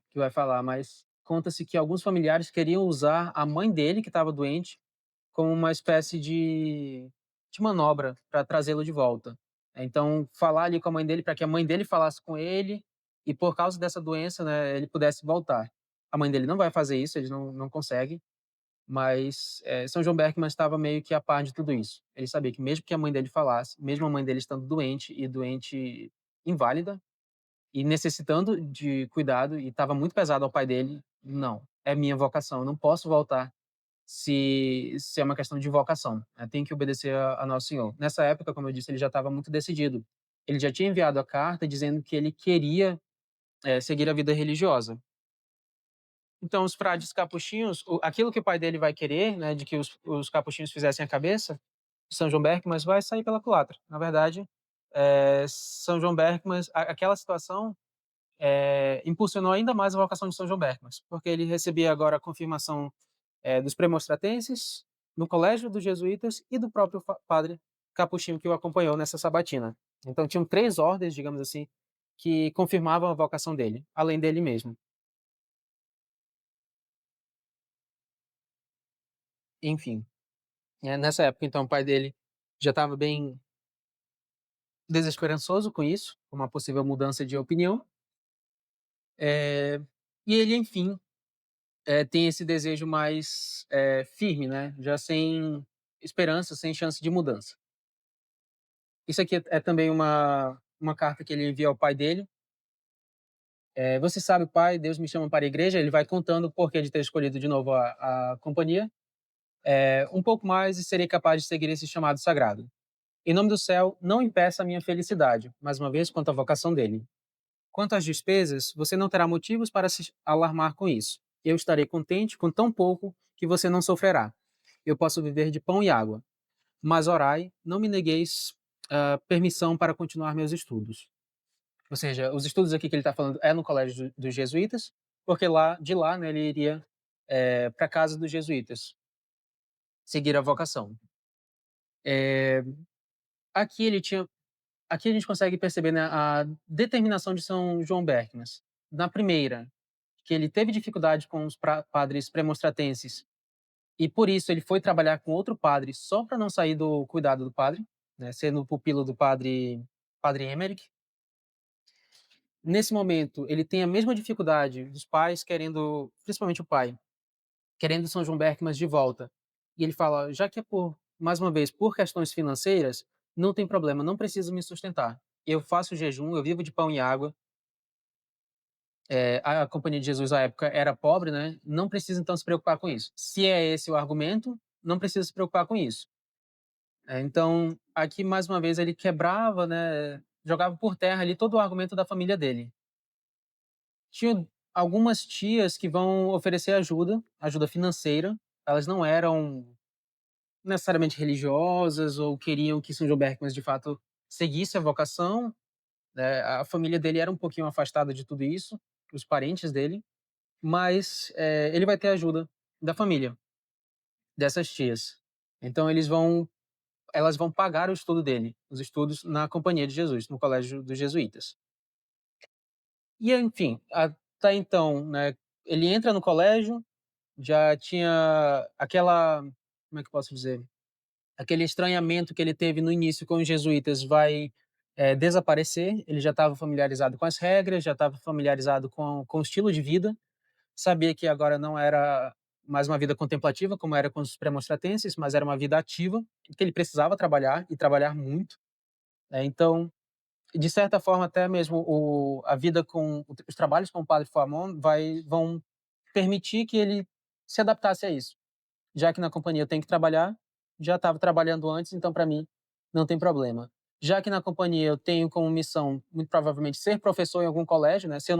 que vai falar, mas conta-se que alguns familiares queriam usar a mãe dele, que estava doente, como uma espécie de manobra para trazê-lo de volta. Então, falar ali com a mãe dele, para que a mãe dele falasse com ele e por causa dessa doença, né, ele pudesse voltar. A mãe dele não vai fazer isso, eles não conseguem, mas, São João Berckmann estava meio que a par de tudo isso. Ele sabia que mesmo que a mãe dele falasse, mesmo a mãe dele estando doente e doente inválida, e necessitando de cuidado, e estava muito pesado ao pai dele, não, é minha vocação, eu não posso voltar se é uma questão de vocação, né, tem que obedecer a Nosso Senhor. Nessa época, como eu disse, ele já estava muito decidido. Ele já tinha enviado a carta dizendo que ele queria, seguir a vida religiosa. Então os frades capuchinhos, aquilo que o pai dele vai querer, né, de que os capuchinhos fizessem a cabeça de São João Berckmann, vai sair pela culatra. Na verdade, São João Berckmann, aquela situação, impulsionou ainda mais a vocação de São João Berckmann, porque ele recebia agora a confirmação, dos premonstratenses, no colégio dos jesuítas e do próprio padre capuchinho que o acompanhou nessa sabatina. Então tinham 3 ordens, digamos assim, que confirmavam a vocação dele, além dele mesmo. Enfim, nessa época então o pai dele já estava bem desesperançoso com isso, com uma possível mudança de opinião, e ele enfim, tem esse desejo mais, firme, né, já sem esperança, sem chance de mudança. Isso aqui é também uma carta que ele envia ao pai dele. "Você sabe, pai, Deus me chama para a igreja", ele vai contando o porquê de ter escolhido de novo a companhia. "Um pouco mais e serei capaz de seguir esse chamado sagrado. Em nome do céu, não impeça a minha felicidade", mais uma vez quanto à vocação dele. "Quanto às despesas, você não terá motivos para se alarmar com isso. Eu estarei contente com tão pouco que você não sofrerá. Eu posso viver de pão e água. Mas orai, não me negueis permissão para continuar meus estudos". Ou seja, os estudos aqui que ele está falando é no colégio dos jesuítas, porque de lá, né, ele iria para a casa dos jesuítas, seguir a vocação. Eh, aqui ele tinha aqui a gente consegue perceber, né, a determinação de São João Berckmas. Na primeira, que ele teve dificuldade com os padres premonstratenses e por isso ele foi trabalhar com outro padre só para não sair do cuidado do padre, né, sendo pupilo do padre Emmerich. Nesse momento, ele tem a mesma dificuldade dos pais querendo, principalmente o pai, querendo São João Berckmas de volta. E ele fala: já que é por, mais uma vez, por questões financeiras, não tem problema, não preciso me sustentar. Eu faço jejum, eu vivo de pão e água. A Companhia de Jesus à época era pobre, né? Não precisa então se preocupar com isso. Se é esse o argumento, não precisa se preocupar com isso. Então, aqui mais uma vez ele quebrava, né? Jogava por terra ali todo o argumento da família dele. Tinha algumas tias que vão oferecer ajuda, ajuda financeira. Elas não eram necessariamente religiosas ou queriam que São João Berckmas de fato seguisse a vocação, né? A família dele era um pouquinho afastada de tudo isso, os parentes dele, mas ele vai ter ajuda da família, dessas tias. Então elas vão pagar o estudo dele, os estudos na Companhia de Jesus, no Colégio dos Jesuítas. E enfim, até então, né, ele entra no colégio, já tinha aquela, como é que eu posso dizer? Aquele estranhamento que ele teve no início com os jesuítas vai desaparecer. Ele já estava familiarizado com as regras, já estava familiarizado com o estilo de vida, sabia que agora não era mais uma vida contemplativa, como era com os premonstratenses, mas era uma vida ativa, que ele precisava trabalhar e trabalhar muito. Então, de certa forma, até mesmo a vida com os trabalhos com o padre Famon vão permitir que ele se adaptasse a isso. Já que na companhia eu tenho que trabalhar, já estava trabalhando antes, então para mim não tem problema. Já que na companhia eu tenho como missão, muito provavelmente, ser professor em algum colégio, né? Se eu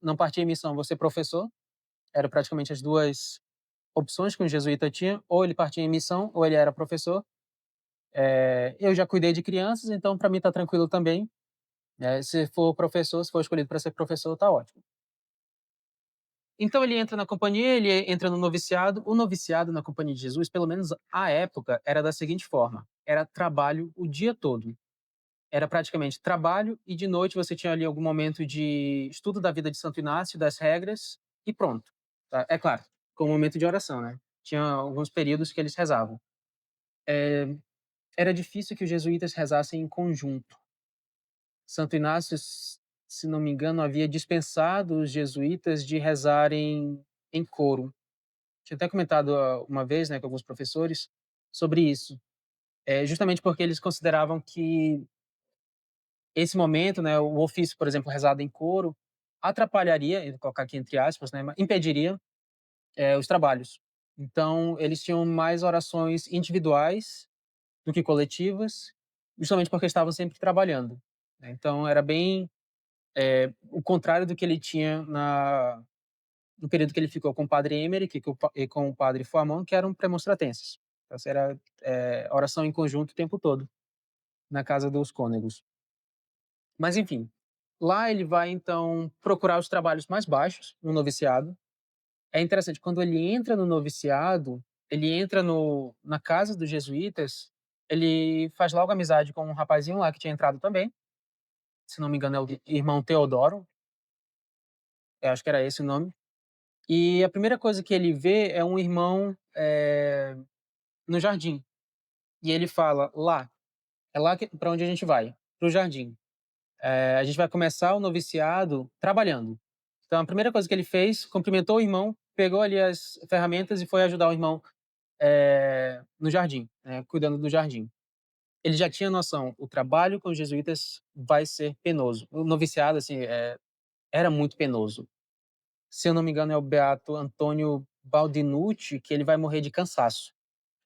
não partir em missão, vou ser professor. Era praticamente as duas opções que um jesuíta tinha, ou ele partia em missão, ou ele era professor. Eu já cuidei de crianças, então para mim tá tranquilo também. Se for professor, se for escolhido para ser professor, tá ótimo. Então ele entra na companhia, ele entra no noviciado. O noviciado na Companhia de Jesus, pelo menos à época, era da seguinte forma: era trabalho o dia todo. Era praticamente trabalho e de noite você tinha ali algum momento de estudo da vida de Santo Inácio, das regras e pronto. Tá? É claro, com um momento de oração, né? Tinha alguns períodos que eles rezavam. Era difícil que os jesuítas rezassem em conjunto. Santo Inácio, se não me engano, havia dispensado os jesuítas de rezarem em coro. Tinha até comentado uma vez, né, com alguns professores sobre isso. Justamente porque eles consideravam que esse momento, né, o ofício, por exemplo, rezado em coro, atrapalharia, vou colocar aqui entre aspas, né, impediria os trabalhos. Então, eles tinham mais orações individuais do que coletivas, justamente porque estavam sempre trabalhando. Né. Então, era bem o contrário do que ele tinha no período que ele ficou com o padre Emmerich e com o padre Foamon, que eram premonstratenses. Então, assim, era oração em conjunto o tempo todo, na casa dos cônegos. Mas, enfim, lá ele vai, então, procurar os trabalhos mais baixos no noviciado. É interessante, quando ele entra no noviciado, ele entra na casa dos jesuítas, ele faz logo amizade com um rapazinho lá que tinha entrado também, se não me engano é o irmão Teodoro, eu acho que era esse o nome. E a primeira coisa que ele vê é um irmão no jardim. E ele fala: lá, é lá para onde a gente vai, para o jardim. A gente vai começar o noviciado trabalhando. Então a primeira coisa que ele fez, cumprimentou o irmão, pegou ali as ferramentas e foi ajudar o irmão no jardim, né, cuidando do jardim. Ele já tinha noção, o trabalho com os jesuítas vai ser penoso. O noviciado, assim, era muito penoso. Se eu não me engano, é o beato Antônio Baldinucci, que ele vai morrer de cansaço.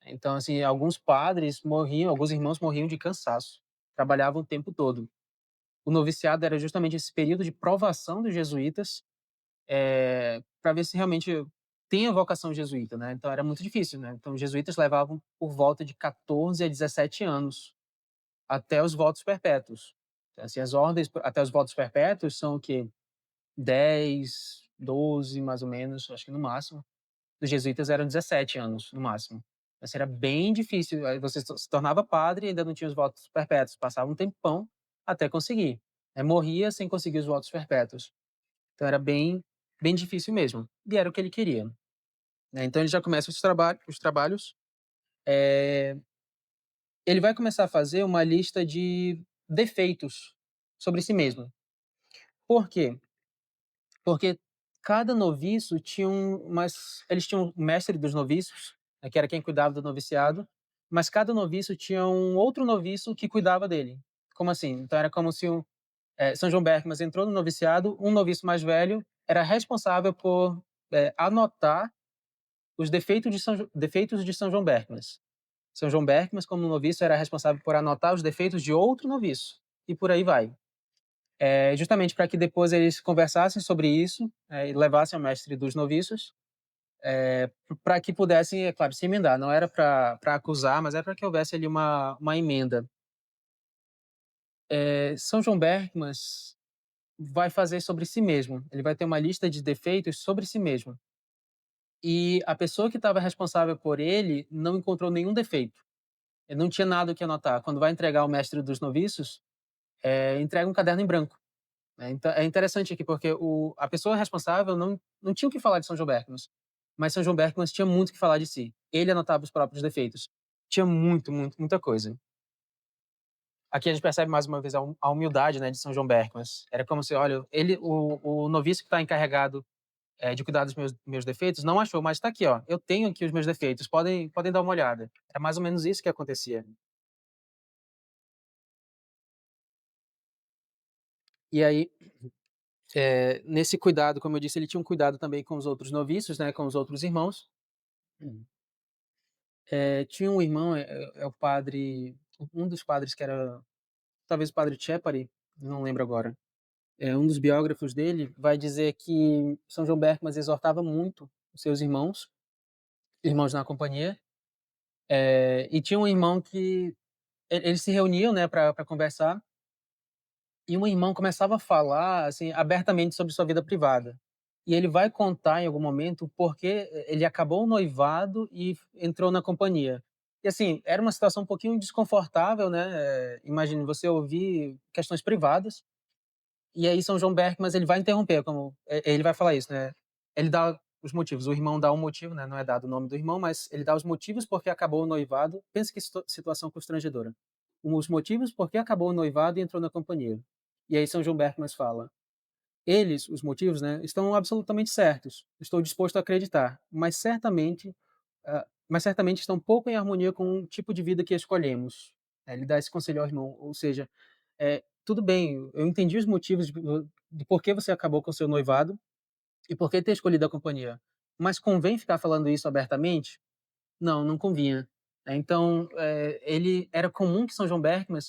Então, assim, alguns padres morriam, alguns irmãos morriam de cansaço. Trabalhavam o tempo todo. O noviciado era justamente esse período de provação dos jesuítas, para ver se realmente tem a vocação jesuíta, né? Então era muito difícil, né? Então os jesuítas levavam por volta de 14 a 17 anos até os votos perpétuos. Então, assim, as ordens até os votos perpétuos são o quê? 10, 12, mais ou menos, acho que no máximo. Dos jesuítas eram 17 anos, no máximo. Assim, era bem difícil. Aí você se tornava padre e ainda não tinha os votos perpétuos. Passava um tempão até conseguir. Morria sem conseguir os votos perpétuos. Então era bem difícil mesmo. E era o que ele queria, né. Então ele já começa os trabalhos, eh, ele vai começar a fazer uma lista de defeitos sobre si mesmo. Por quê? Porque cada noviço tinha eles tinham o mestre dos noviços, né, que era quem cuidava do noviciado, mas cada noviço tinha um outro noviço que cuidava dele. Como assim? Então era como se São João Berckmann entrou no noviciado, um noviço mais velho era responsável por, anotar os defeitos de São João Berckmann. São João Berckmann, como noviço, era responsável por anotar os defeitos de outro noviço, e por aí vai. Justamente para que depois eles conversassem sobre isso, e levassem ao mestre dos noviços, para que pudessem, é claro, se emendar. Não era para acusar, mas era para que houvesse ali uma emenda. São João Berckmann vai fazer sobre si mesmo. Ele vai ter uma lista de defeitos sobre si mesmo. E a pessoa que estava responsável por ele não encontrou nenhum defeito. Ele não tinha nada o que anotar. Quando vai entregar ao mestre dos noviços, entrega um caderno em branco. Então é interessante aqui, porque a pessoa responsável não tinha o que falar de São João Berckmann, mas São João Berckmann tinha muito o que falar de si. Ele anotava os próprios defeitos. Tinha muita coisa. Aqui a gente percebe mais uma vez a humildade, né, de São João Berckmann. Era como se, olha, o noviço que está encarregado de cuidar dos meus defeitos, não achou, mas está aqui, ó, eu tenho aqui os meus defeitos, podem dar uma olhada. Era mais ou menos isso que acontecia. E aí, nesse cuidado, como eu disse, ele tinha um cuidado também com os outros noviços, né, com os outros irmãos. Hum. Tinha um irmão, o padre, um dos padres que era, talvez o padre Chepari, não lembro agora. Um dos biógrafos dele vai dizer que São João Berckmann exortava muito os seus irmãos na companhia, e tinha um irmão que eles se reuniam, né, para conversar, e um irmão começava a falar, assim, abertamente sobre sua vida privada. E ele vai contar em algum momento o porquê ele acabou o noivado e entrou na companhia. E assim, era uma situação um pouquinho desconfortável, né, imagine você ouvir questões privadas, e aí São João Berckmann ele vai interromper, ele vai falar isso, né, ele dá os motivos, o irmão dá um motivo, né, não é dado o nome do irmão, mas ele dá os motivos porque acabou o noivado. Pensa que situação constrangedora. Os motivos porque acabou o noivado e entrou na companhia. E aí São João Berckmann fala: "Eles, os motivos, né, estão absolutamente certos. Estou disposto a acreditar, mas certamente estão pouco em harmonia com o tipo de vida que escolhemos." Ele dá esse conselho ao irmão, ou seja, tudo bem, eu entendi os motivos de por que você acabou com o seu noivado e por que ter escolhido a companhia, mas convém ficar falando isso abertamente? Não, não convinha. Então, ele era comum que São João Berckmann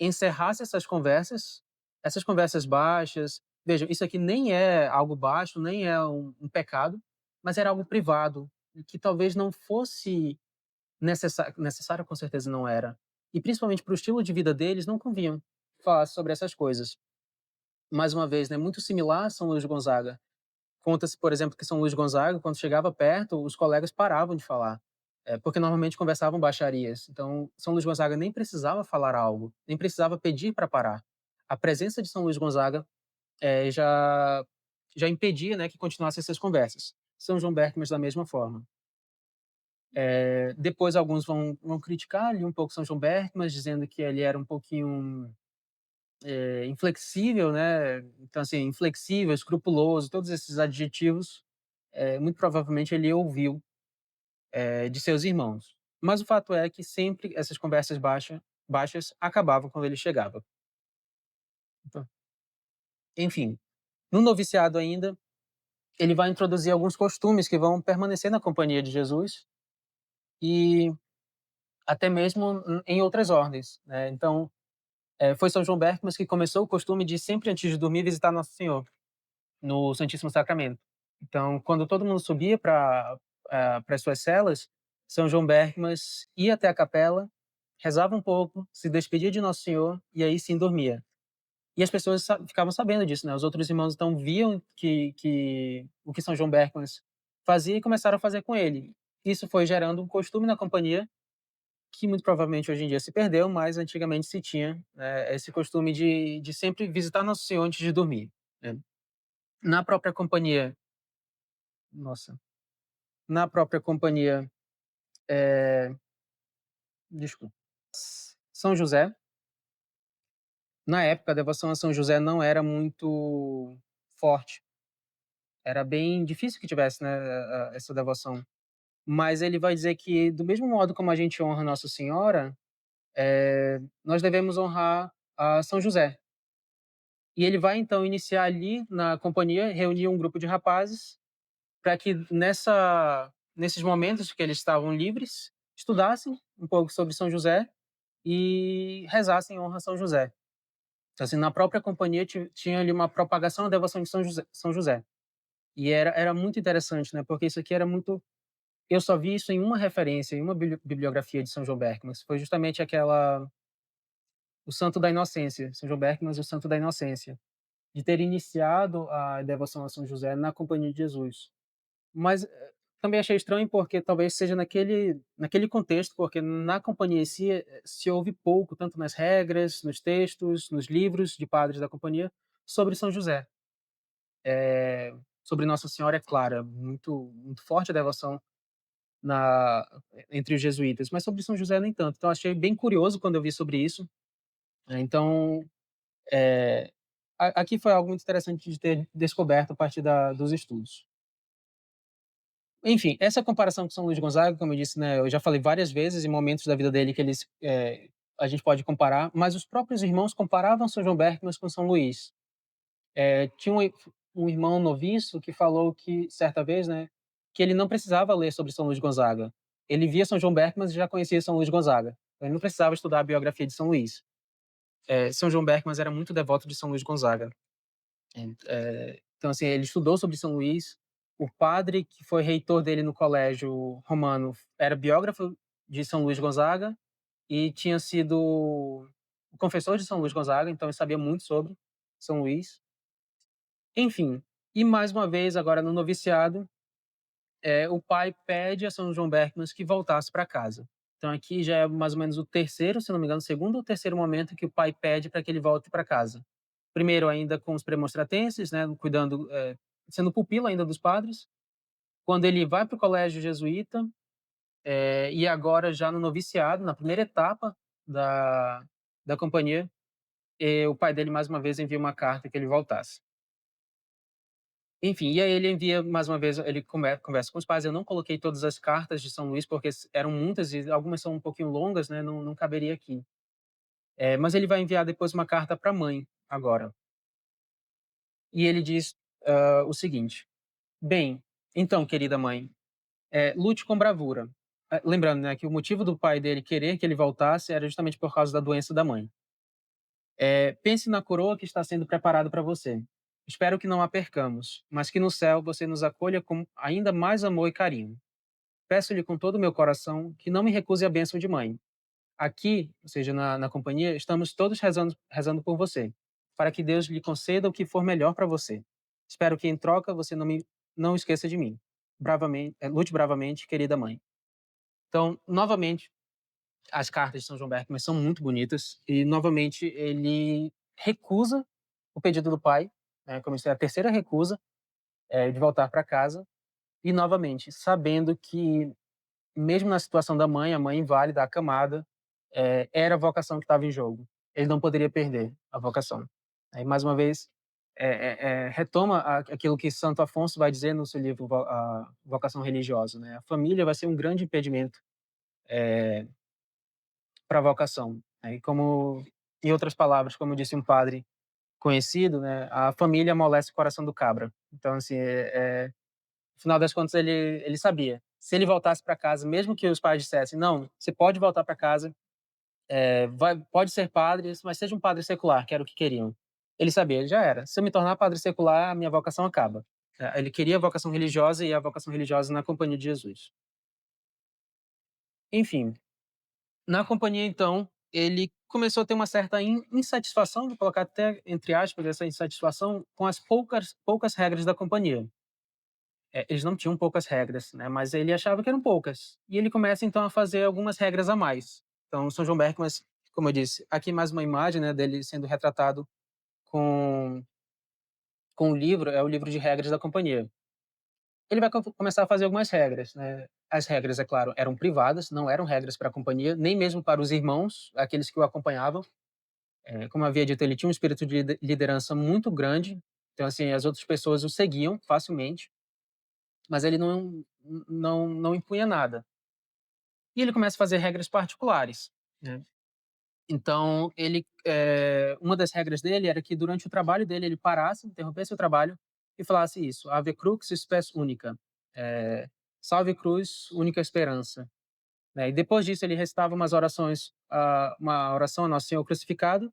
encerrasse essas conversas baixas. Veja, isso aqui nem é algo baixo, nem é um pecado, mas era algo privado, e que talvez não fosse necessário, com certeza não era. E principalmente para o estilo de vida deles, não convinham falar sobre essas coisas. Mais uma vez, né, muito similar a São Luís Gonzaga. Conta-se, por exemplo, que São Luís Gonzaga, quando chegava perto, os colegas paravam de falar, porque normalmente conversavam baixarias. Então, São Luís Gonzaga nem precisava falar algo, nem precisava pedir para parar. A presença de São Luís Gonzaga já impedia, né, que continuassem essas conversas. São João Berckmann da mesma forma. Depois alguns vão criticar ali um pouco São João Berckmann, dizendo que ele era um pouquinho inflexível, né? Então, assim, inflexível, escrupuloso, todos esses adjetivos, muito provavelmente ele ouviu, de seus irmãos. Mas o fato é que sempre essas conversas baixas acabavam quando ele chegava. Então, enfim, no noviciado ainda, ele vai introduzir alguns costumes que vão permanecer na companhia de Jesus e até mesmo em outras ordens, né? Então, foi São João Berckmann que começou o costume de sempre antes de dormir visitar Nosso Senhor no Santíssimo Sacramento. Então, quando todo mundo subia para as suas celas, São João Berckmann ia até a capela, rezava um pouco, se despedia de Nosso Senhor e aí sim dormia. E as pessoas ficavam sabendo disso, né? Os outros irmãos então viam que o que São João Berckmann fazia e começaram a fazer com ele. Isso foi gerando um costume na companhia que muito provavelmente hoje em dia se perdeu, mas antigamente se tinha, esse costume de sempre visitar Nosso Senhor antes de dormir, né. Na própria companhia nossa, na própria companhia, eh, desculpa, São José, na época a devoção a São José não era muito forte, era bem difícil que tivesse, né, essa devoção. Mas ele vai dizer que do mesmo modo como a gente honra Nossa Senhora, nós devemos honrar a São José. E ele vai então iniciar ali na companhia, reunir um grupo de rapazes para que nesses momentos que eles estavam livres, estudassem um pouco sobre São José e rezassem em honra a São José. Então, assim, na própria companhia tinha ali uma propagação da devoção de São José. E era muito interessante, né? Porque isso aqui era muito. Eu só vi isso em uma referência, em uma bibliografia de São João Berckmann. Foi justamente aquela. O Santo da Inocência. São João Berckmann e o Santo da Inocência. De ter iniciado a devoção a São José na companhia de Jesus. Mas também achei estranho porque talvez seja naquele contexto, porque na companhia em si se ouve pouco, tanto nas regras, nos textos, nos livros de padres da companhia, sobre São José. Sobre Nossa Senhora, é clara, muito, muito forte a devoção na, entre os jesuítas, mas sobre São José nem tanto. Então achei bem curioso quando eu vi sobre isso. Então, aqui foi algo muito interessante de ter descoberto a partir dos estudos. Enfim, essa comparação com São Luís Gonzaga, como eu disse, né, eu já falei várias vezes em momentos da vida dele que a gente pode comparar, mas os próprios irmãos comparavam São João Berckmann com São Luís. Tinha um irmão noviço que falou que, certa vez, né, que ele não precisava ler sobre São Luís Gonzaga. Ele via São João Berckmann e já conhecia São Luís Gonzaga. Ele não precisava estudar a biografia de São Luís. São João Berckmann era muito devoto de São Luís Gonzaga. Então, assim, ele estudou sobre São Luís. O padre que foi reitor dele no colégio romano era biógrafo de São Luís Gonzaga e tinha sido o confessor de São Luís Gonzaga, então ele sabia muito sobre São Luís. Enfim, e mais uma vez, agora no noviciado, o pai pede a São João Berckmann que voltasse para casa. Então aqui já é mais ou menos o terceiro, se não me engano, o segundo ou terceiro momento que o pai pede para que ele volte para casa. Primeiro ainda com os premonstratenses, né, cuidando, sendo pupilo ainda dos padres. Quando ele vai para o colégio jesuíta, e agora já no noviciado, na primeira etapa da companhia, o pai dele mais uma vez envia uma carta que ele voltasse. Enfim, e aí ele envia mais uma vez, ele conversa com os pais. Eu não coloquei todas as cartas de São Luís, porque eram muitas e algumas são um pouquinho longas, né, não caberia aqui. Mas ele vai enviar depois uma carta para a mãe, agora. E ele diz o seguinte: "Bem, então, querida mãe, lute com bravura." Lembrando, né, que o motivo do pai dele querer que ele voltasse era justamente por causa da doença da mãe. "Pense na coroa que está sendo preparada para você. Espero que não a percamos, mas que no céu você nos acolha com ainda mais amor e carinho. Peço-lhe com todo o meu coração que não me recuse a bênção de mãe. Aqui, ou seja, na companhia, estamos todos rezando por você, para que Deus lhe conceda o que for melhor para você. Espero que em troca você não esqueça de mim. Lute bravamente, querida mãe." Então, novamente, as cartas de São João Berckmann são muito bonitas e, novamente, ele recusa o pedido do pai, né, como isso é a terceira recusa, de voltar para casa, e, novamente, sabendo que, mesmo na situação da mãe, a mãe inválida, acamada, era a vocação que estava em jogo. Ele não poderia perder a vocação. Aí, mais uma vez, retoma aquilo que Santo Afonso vai dizer no seu livro A Vocação Religiosa, né? A família vai ser um grande impedimento para a vocação. Né? E como, em outras palavras, como disse um padre conhecido, né, a família amolece o coração do cabra. Então, assim, no final das contas, ele sabia. Se ele voltasse para casa, mesmo que os pais dissessem, não, você pode voltar para casa, pode ser padre, mas seja um padre secular, que era o que queriam. Ele sabia, já era. Se eu me tornar padre secular, a minha vocação acaba. Ele queria a vocação religiosa e a vocação religiosa na companhia de Jesus. Enfim, na companhia, então, ele começou a ter uma certa insatisfação, vou colocar até entre aspas essa insatisfação, com as poucas regras da companhia. Eles não tinham poucas regras, né, mas ele achava que eram poucas. E ele começa, então, a fazer algumas regras a mais. Então, São João Berckmann, como eu disse, aqui mais uma imagem, né, dele sendo retratado com o livro, é o livro de regras da companhia. Ele vai começar a fazer algumas regras, né. As regras, é claro, eram privadas, não eram regras para a companhia, nem mesmo para os irmãos, aqueles que o acompanhavam. Como eu havia dito, ele tinha um espírito de liderança muito grande, então, assim, as outras pessoas o seguiam facilmente, mas ele não impunha nada. E ele começa a fazer regras particulares, né. Então uma das regras dele era que durante o trabalho dele ele parasse, interrompesse o trabalho e falasse isso: "Ave crux spes unica", "Salve cruz, única esperança", né. E depois disso ele recitava umas orações, uma oração a Nosso Senhor crucificado,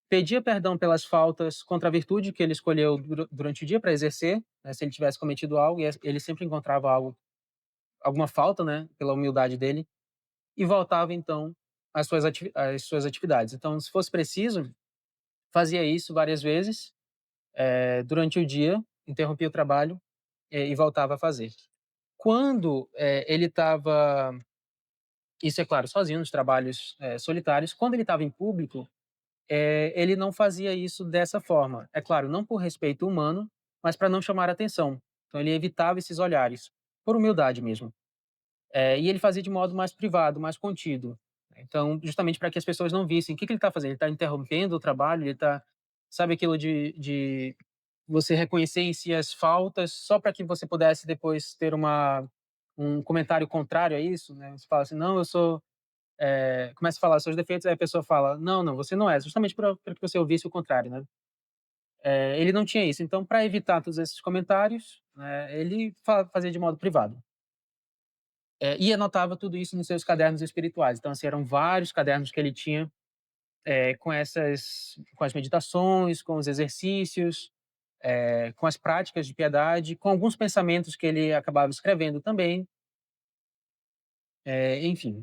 pedia perdão pelas faltas contra a virtude que ele escolheu durante o dia para exercer, né, se ele tivesse cometido algo, e ele sempre encontrava alguma falta, né, pela humildade dele, e voltava então às suas atividades. Então, se fosse preciso, fazia isso várias vezes, durante o dia, interrompia o trabalho, e voltava a fazer. Quando, ele estava, isso é claro, sozinho nos trabalhos, solitários, quando ele estava em público, ele não fazia isso dessa forma. É claro, não por respeito humano, mas para não chamar atenção. Então ele evitava esses olhares, por humildade mesmo. E ele fazia de modo mais privado, mais contido. Então, justamente para que as pessoas não vissem o que que ele está fazendo. Ele está interrompendo o trabalho, ele está, sabe, aquilo de você reconhecer em si as faltas, só para que você pudesse depois ter um comentário contrário a isso, né? Você fala assim, não, eu sou. Começa a falar seus defeitos, aí a pessoa fala, não, não, você não é, justamente para que você ouvisse o contrário, né? Ele não tinha isso. Então, para evitar todos esses comentários, né, ele fazia de modo privado. E anotava tudo isso nos seus cadernos espirituais. Então, assim, eram vários cadernos que ele tinha, com as meditações, com os exercícios, com as práticas de piedade, com alguns pensamentos que ele acabava escrevendo também, enfim.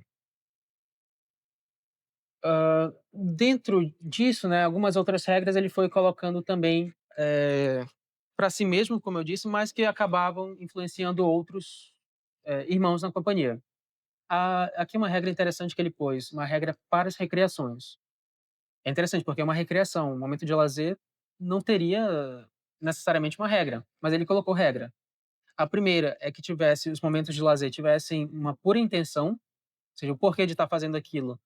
Dentro disso, né, algumas outras regras ele foi colocando também, para si mesmo, como eu disse, mas que acabavam influenciando outros, irmãos na companhia. Aqui uma regra interessante que ele pôs, uma regra para as recreações. É interessante, porque é uma recreação, um momento de lazer não teria necessariamente uma regra, mas ele colocou regra. A primeira é que os momentos de lazer tivessem uma pura intenção, ou seja, o porquê de estar fazendo aquilo,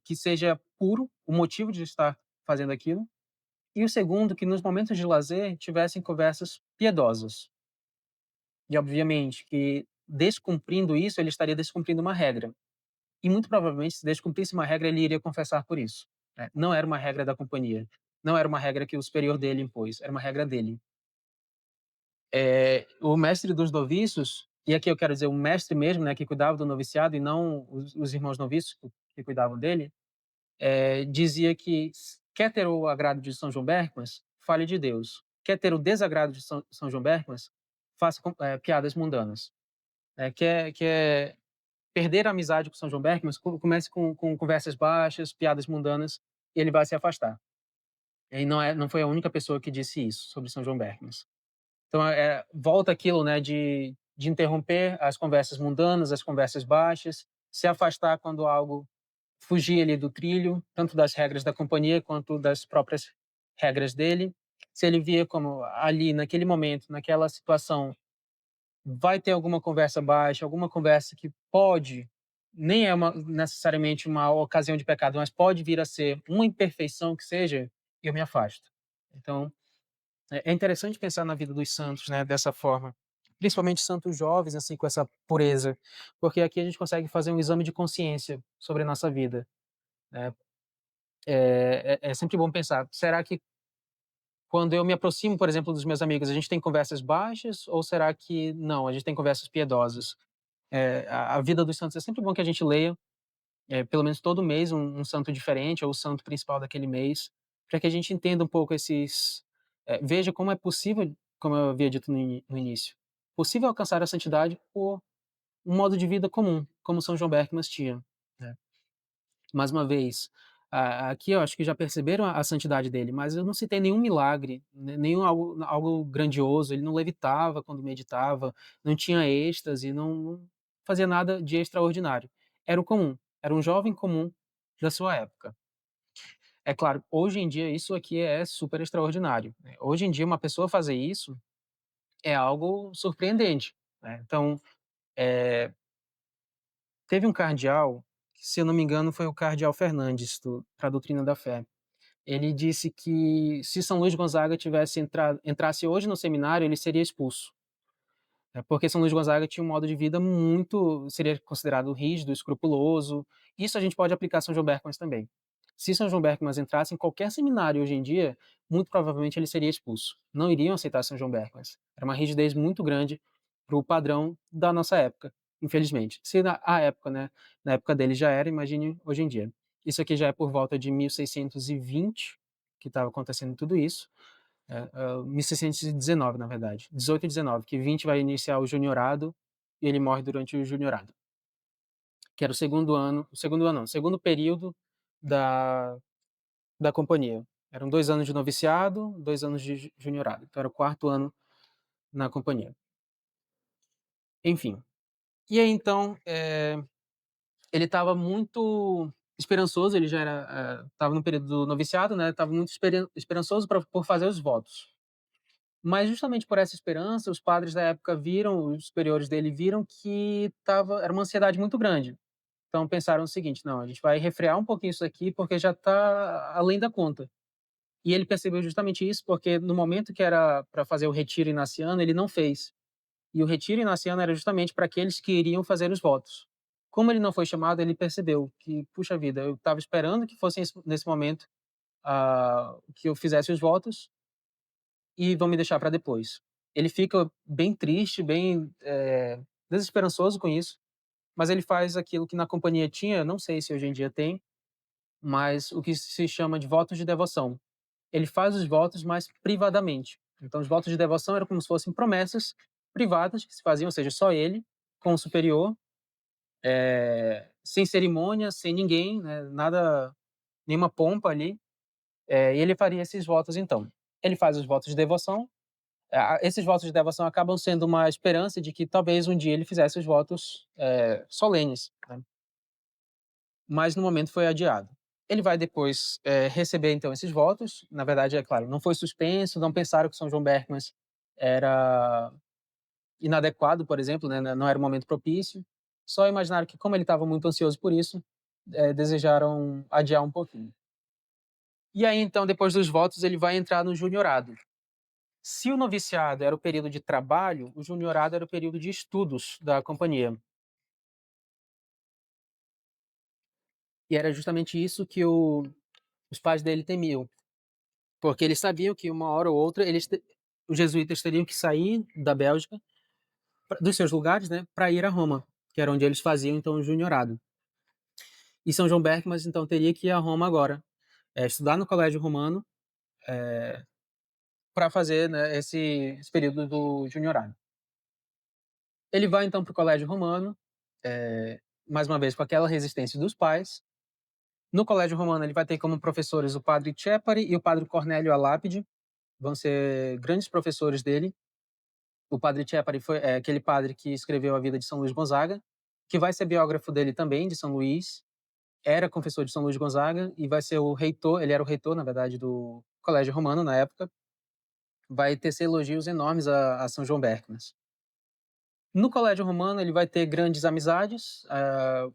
que seja puro, o motivo de estar fazendo aquilo. E o segundo, que nos momentos de lazer tivessem conversas piedosas. E obviamente que descumprindo isso, ele estaria descumprindo uma regra. E muito provavelmente, se descumprisse uma regra, ele iria confessar por isso, né. Não era uma regra da companhia, não era uma regra que o superior dele impôs, era uma regra dele. O mestre dos noviços, e aqui eu quero dizer o mestre mesmo, né, que cuidava do noviciado e não os irmãos noviços que cuidavam dele, dizia que quer ter o agrado de São João Berckmann, fale de Deus. Quer ter o desagrado de São João Berckmann, faça piadas mundanas. Quer perder a amizade com São João Berckmann, comece com conversas baixas, piadas mundanas, e ele vai se afastar. E não foi a única pessoa que disse isso sobre São João Berckmann. Então, volta aquilo, né, de interromper as conversas mundanas, as conversas baixas, se afastar quando algo fugir ali do trilho, tanto das regras da companhia quanto das próprias regras dele. Se ele via como ali, naquele momento, naquela situação, vai ter alguma conversa baixa, alguma conversa que pode, nem é necessariamente uma ocasião de pecado, mas pode vir a ser uma imperfeição que seja, eu me afasto. Então, é interessante pensar na vida dos santos, né, dessa forma. Principalmente santos jovens, assim, com essa pureza, porque aqui a gente consegue fazer um exame de consciência sobre a nossa vida, né. É sempre bom pensar, será que quando eu me aproximo, por exemplo, dos meus amigos, a gente tem conversas baixas ou será que não, a gente tem conversas piedosas? A vida dos santos é sempre bom que a gente leia, pelo menos todo mês um santo diferente ou o santo principal daquele mês, para que a gente entenda um pouco veja como é possível, como eu havia dito no início, possível alcançar a santidade por um modo de vida comum, como São João Berckmann tinha, né. Mais uma vez, aqui eu acho que já perceberam a santidade dele, mas eu não citei nenhum milagre, nenhum algo grandioso, ele não levitava quando meditava, não tinha êxtase, não fazia nada de extraordinário. Era o comum, era um jovem comum da sua época. É claro, hoje em dia isso aqui é super extraordinário, né. Hoje em dia uma pessoa fazer isso é algo surpreendente, né. Então, eh, teve um cardeal, que se eu não me engano foi o cardeal Fernandes do pra doutrina da fé. Ele disse que se São Luís Gonzaga tivesse entrasse hoje no seminário, ele seria expulso. É porque São Luís Gonzaga tinha um modo de vida muito seria considerado rígido, escrupuloso. Isso a gente pode aplicar a São João Berckmans também. Se São João Berckmans entrasse em qualquer seminário hoje em dia, muito provavelmente ele seria expulso. Não iriam aceitar São João Berckmans. Era uma rigidez muito grande para o padrão da nossa época, infelizmente. Se na época, né, na época dele já era, imagine hoje em dia. Isso aqui já é por volta de 1620 que estava acontecendo tudo isso. 1619, na verdade, 18 e 19, que 20 vai iniciar o juniorado e ele morre durante o juniorado, que era o segundo ano não, o segundo período da da companhia. Eram 2 anos de noviciado, 2 anos de juniorado, então era o quarto ano na companhia. Enfim, e aí então, ele estava muito esperançoso, ele já era, estava no período do noviciado, né, estava muito esperançoso por fazer os votos. Mas justamente por essa esperança, os padres da época viram, os superiores dele viram que era uma ansiedade muito grande. Então pensaram o seguinte: "Não, a gente vai refrear um pouquinho isso aqui, porque já está além da conta". E ele percebeu justamente isso, porque no momento que era para fazer o retiro inaciano, ele não fez. E o retiro inaciano era justamente para aqueles que iriam fazer os votos. Como ele não foi chamado, ele percebeu que: "Puxa vida, eu estava esperando que fosse nesse momento, que eu fizesse os votos, e vão me deixar para depois". Ele fica bem triste, bem, desesperançoso com isso, mas ele faz aquilo que na companhia tinha, não sei se hoje em dia tem, mas o que se chama de votos de devoção. Ele faz os votos, mas privadamente. Então os votos de devoção eram como se fossem promessas privadas que se faziam, ou seja, só ele com o superior, sem cerimônia, sem ninguém, né, nada, nenhuma pompa ali, e ele faria esses votos então. Ele faz os votos de devoção. Esses votos de devoção acabam sendo uma esperança de que talvez um dia ele fizesse os votos, solenes, né, mas no momento foi adiado. Ele vai depois, receber então esses votos, na verdade, é claro, não foi suspenso, não pensaram que São João Berckmans era inadequado, por exemplo, né, não era o momento propício, só imaginaram que como ele estava muito ansioso por isso, desejaram adiar um pouquinho. E aí então depois dos votos ele vai entrar no juniorado. Se o noviciado era o período de trabalho, o juniorado era o período de estudos da companhia. E era justamente isso que os pais dele temiam, porque eles sabiam que uma hora ou outra os jesuítas teriam que sair da Bélgica, dos seus lugares, né, para ir a Roma, que era onde eles faziam então o juniorado. E São João Berckmans então teria que ir a Roma agora, estudar no colégio romano, para fazer, né, esse período do juniorado. Ele vai então para o colégio romano, mais uma vez com aquela resistência dos pais. No Colégio Romano, ele vai ter como professores o padre Tchepari e o padre Cornélio Alápide, vão ser grandes professores dele. O padre Tchepari é aquele padre que escreveu a vida de São Luís Gonzaga, que vai ser biógrafo dele também, de São Luís, era confessor de São Luís Gonzaga e vai ser o reitor, ele era o reitor, na verdade, do Colégio Romano na época, vai tecer elogios enormes a São João Berckmans. No Colégio Romano, ele vai ter grandes amizades,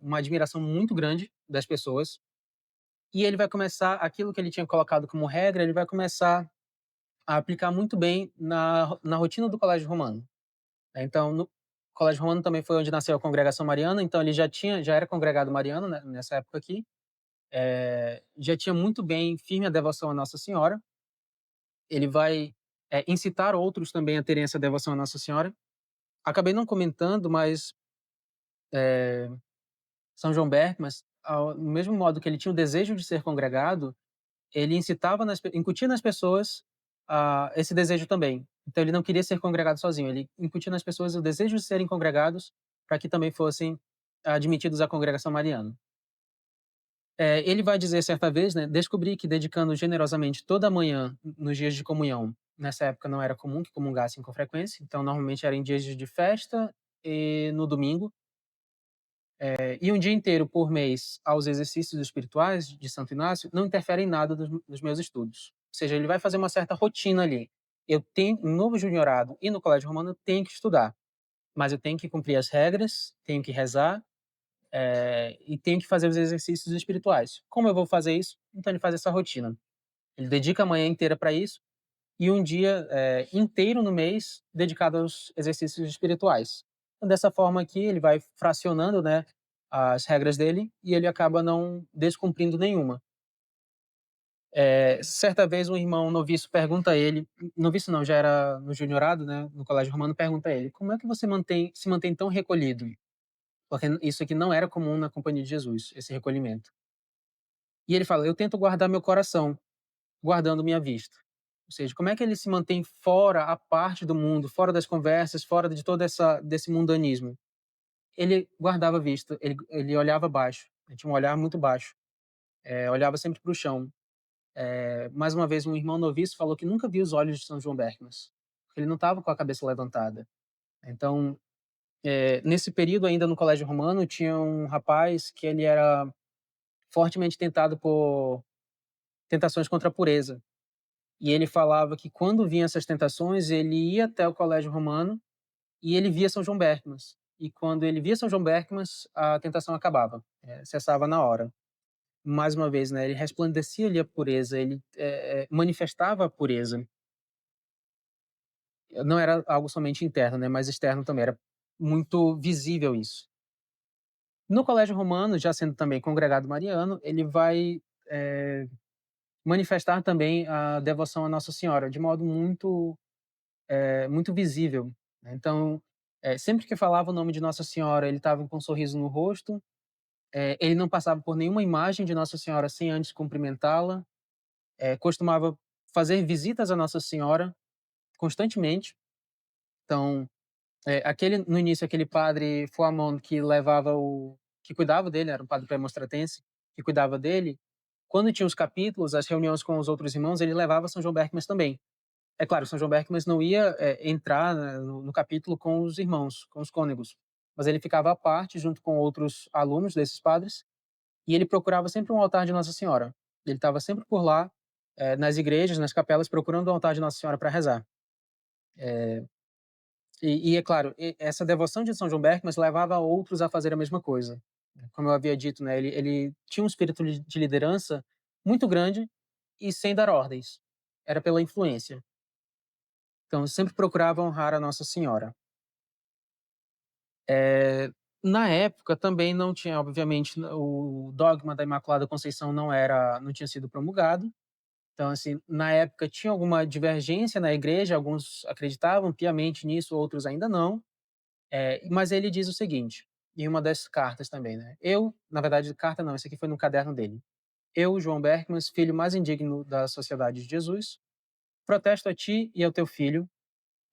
uma admiração muito grande das pessoas, e ele vai começar aquilo que ele tinha colocado como regra, ele vai começar a aplicar muito bem na rotina do Colégio Romano. Então, no Colégio Romano também foi onde nasceu a Congregação Mariana, então ele já era congregado mariano, né, nessa época aqui, já tinha muito bem firme a devoção a Nossa Senhora. Ele vai, incitar outros também a terem essa devoção a Nossa Senhora. Acabei não comentando, mas, São João Berckmans, no mesmo modo que ele tinha o desejo de ser congregado, ele incutia nas pessoas, esse desejo também. Então ele não queria ser congregado sozinho, ele incutia nas pessoas o desejo de serem congregados, para que também fossem admitidos à congregação mariana. Ele vai dizer certa vez, né: "Descobri que dedicando generosamente toda a manhã nos dias de comunhão", nessa época não era comum que comungassem com frequência, então normalmente era em dias de festa e no domingo. E um dia inteiro por mês aos exercícios espirituais de Santo Inácio não interfere em nada dos meus estudos. Ou seja, ele vai fazer uma certa rotina ali. Eu tenho, no juniorado e no colégio romano, eu tenho que estudar, mas eu tenho que cumprir as regras, tenho que rezar, e tenho que fazer os exercícios espirituais. Como eu vou fazer isso? Então ele faz essa rotina. Ele dedica a manhã inteira para isso e um dia inteiro no mês dedicado aos exercícios espirituais. Então, dessa forma aqui, ele vai fracionando, né, as regras dele e ele acaba não descumprindo nenhuma. Certa vez um irmão noviço pergunta a ele, noviço não, já era no juniorado, né, no colégio romano, pergunta a ele: "Como é que você se mantém tão recolhido?" Porque isso aqui não era comum na Companhia de Jesus, esse recolhimento. E ele fala: "Eu tento guardar meu coração, guardando minha vista." Ou seja, como é que ele se mantém fora, à parte do mundo, fora das conversas, fora de toda essa desse mundanismo? Ele guardava a vista, ele olhava baixo, ele tinha um olhar muito baixo, olhava sempre para o chão. Mais uma vez, um irmão noviço falou que nunca viu os olhos de São João Berckmas, porque ele não estava com a cabeça levantada. Então, nesse período ainda no colégio romano, tinha um rapaz que ele era fortemente tentado por tentações contra a pureza. E ele falava que quando vinham essas tentações, ele ia até o colégio romano e ele via São João Berckmas. E quando ele via São João Berckmas, a tentação acabava, cessava na hora. Mais uma vez, né, ele resplandecia ali a pureza, ele manifestava a pureza. Não era algo somente interno, né, mas externo também, era muito visível isso. No colégio romano, já sendo também congregado mariano, ele vai manifestar também a devoção à Nossa Senhora de modo muito visível, né. Então, sempre que falava o nome de Nossa Senhora, ele estava com um sorriso no rosto, ele não passava por nenhuma imagem de Nossa Senhora sem antes cumprimentá-la, costumava fazer visitas a Nossa Senhora constantemente. Então, no início, aquele padre Foamon que cuidava dele, era um padre premonstratense, que cuidava dele, quando tinha os capítulos, as reuniões com os outros irmãos, ele levava São João Berckmas também. É claro, São João Berckmas não ia, entrar, né, no capítulo com os irmãos, com os cônegos, mas ele ficava à parte junto com outros alunos desses padres, e ele procurava sempre um altar de Nossa Senhora. Ele estava sempre por lá, nas igrejas, nas capelas, procurando o altar de Nossa Senhora para rezar. E é claro, essa devoção de São João Berckmas levava outros a fazer a mesma coisa. Como eu havia dito, né, ele tinha um espírito de liderança muito grande e sem dar ordens, era pela influência. Então sempre procurava honrar a Nossa Senhora. Na época também não tinha, obviamente, o dogma da Imaculada Conceição não tinha sido promulgado, então, assim, na época tinha alguma divergência na igreja, alguns acreditavam piamente nisso, outros ainda não. Mas ele diz o seguinte, em uma das cartas também, né: "Eu", na verdade carta não, isso aqui foi no caderno dele. "Eu, João Berckmas, filho mais indigno da Sociedade de Jesus, protesto a ti e ao teu filho,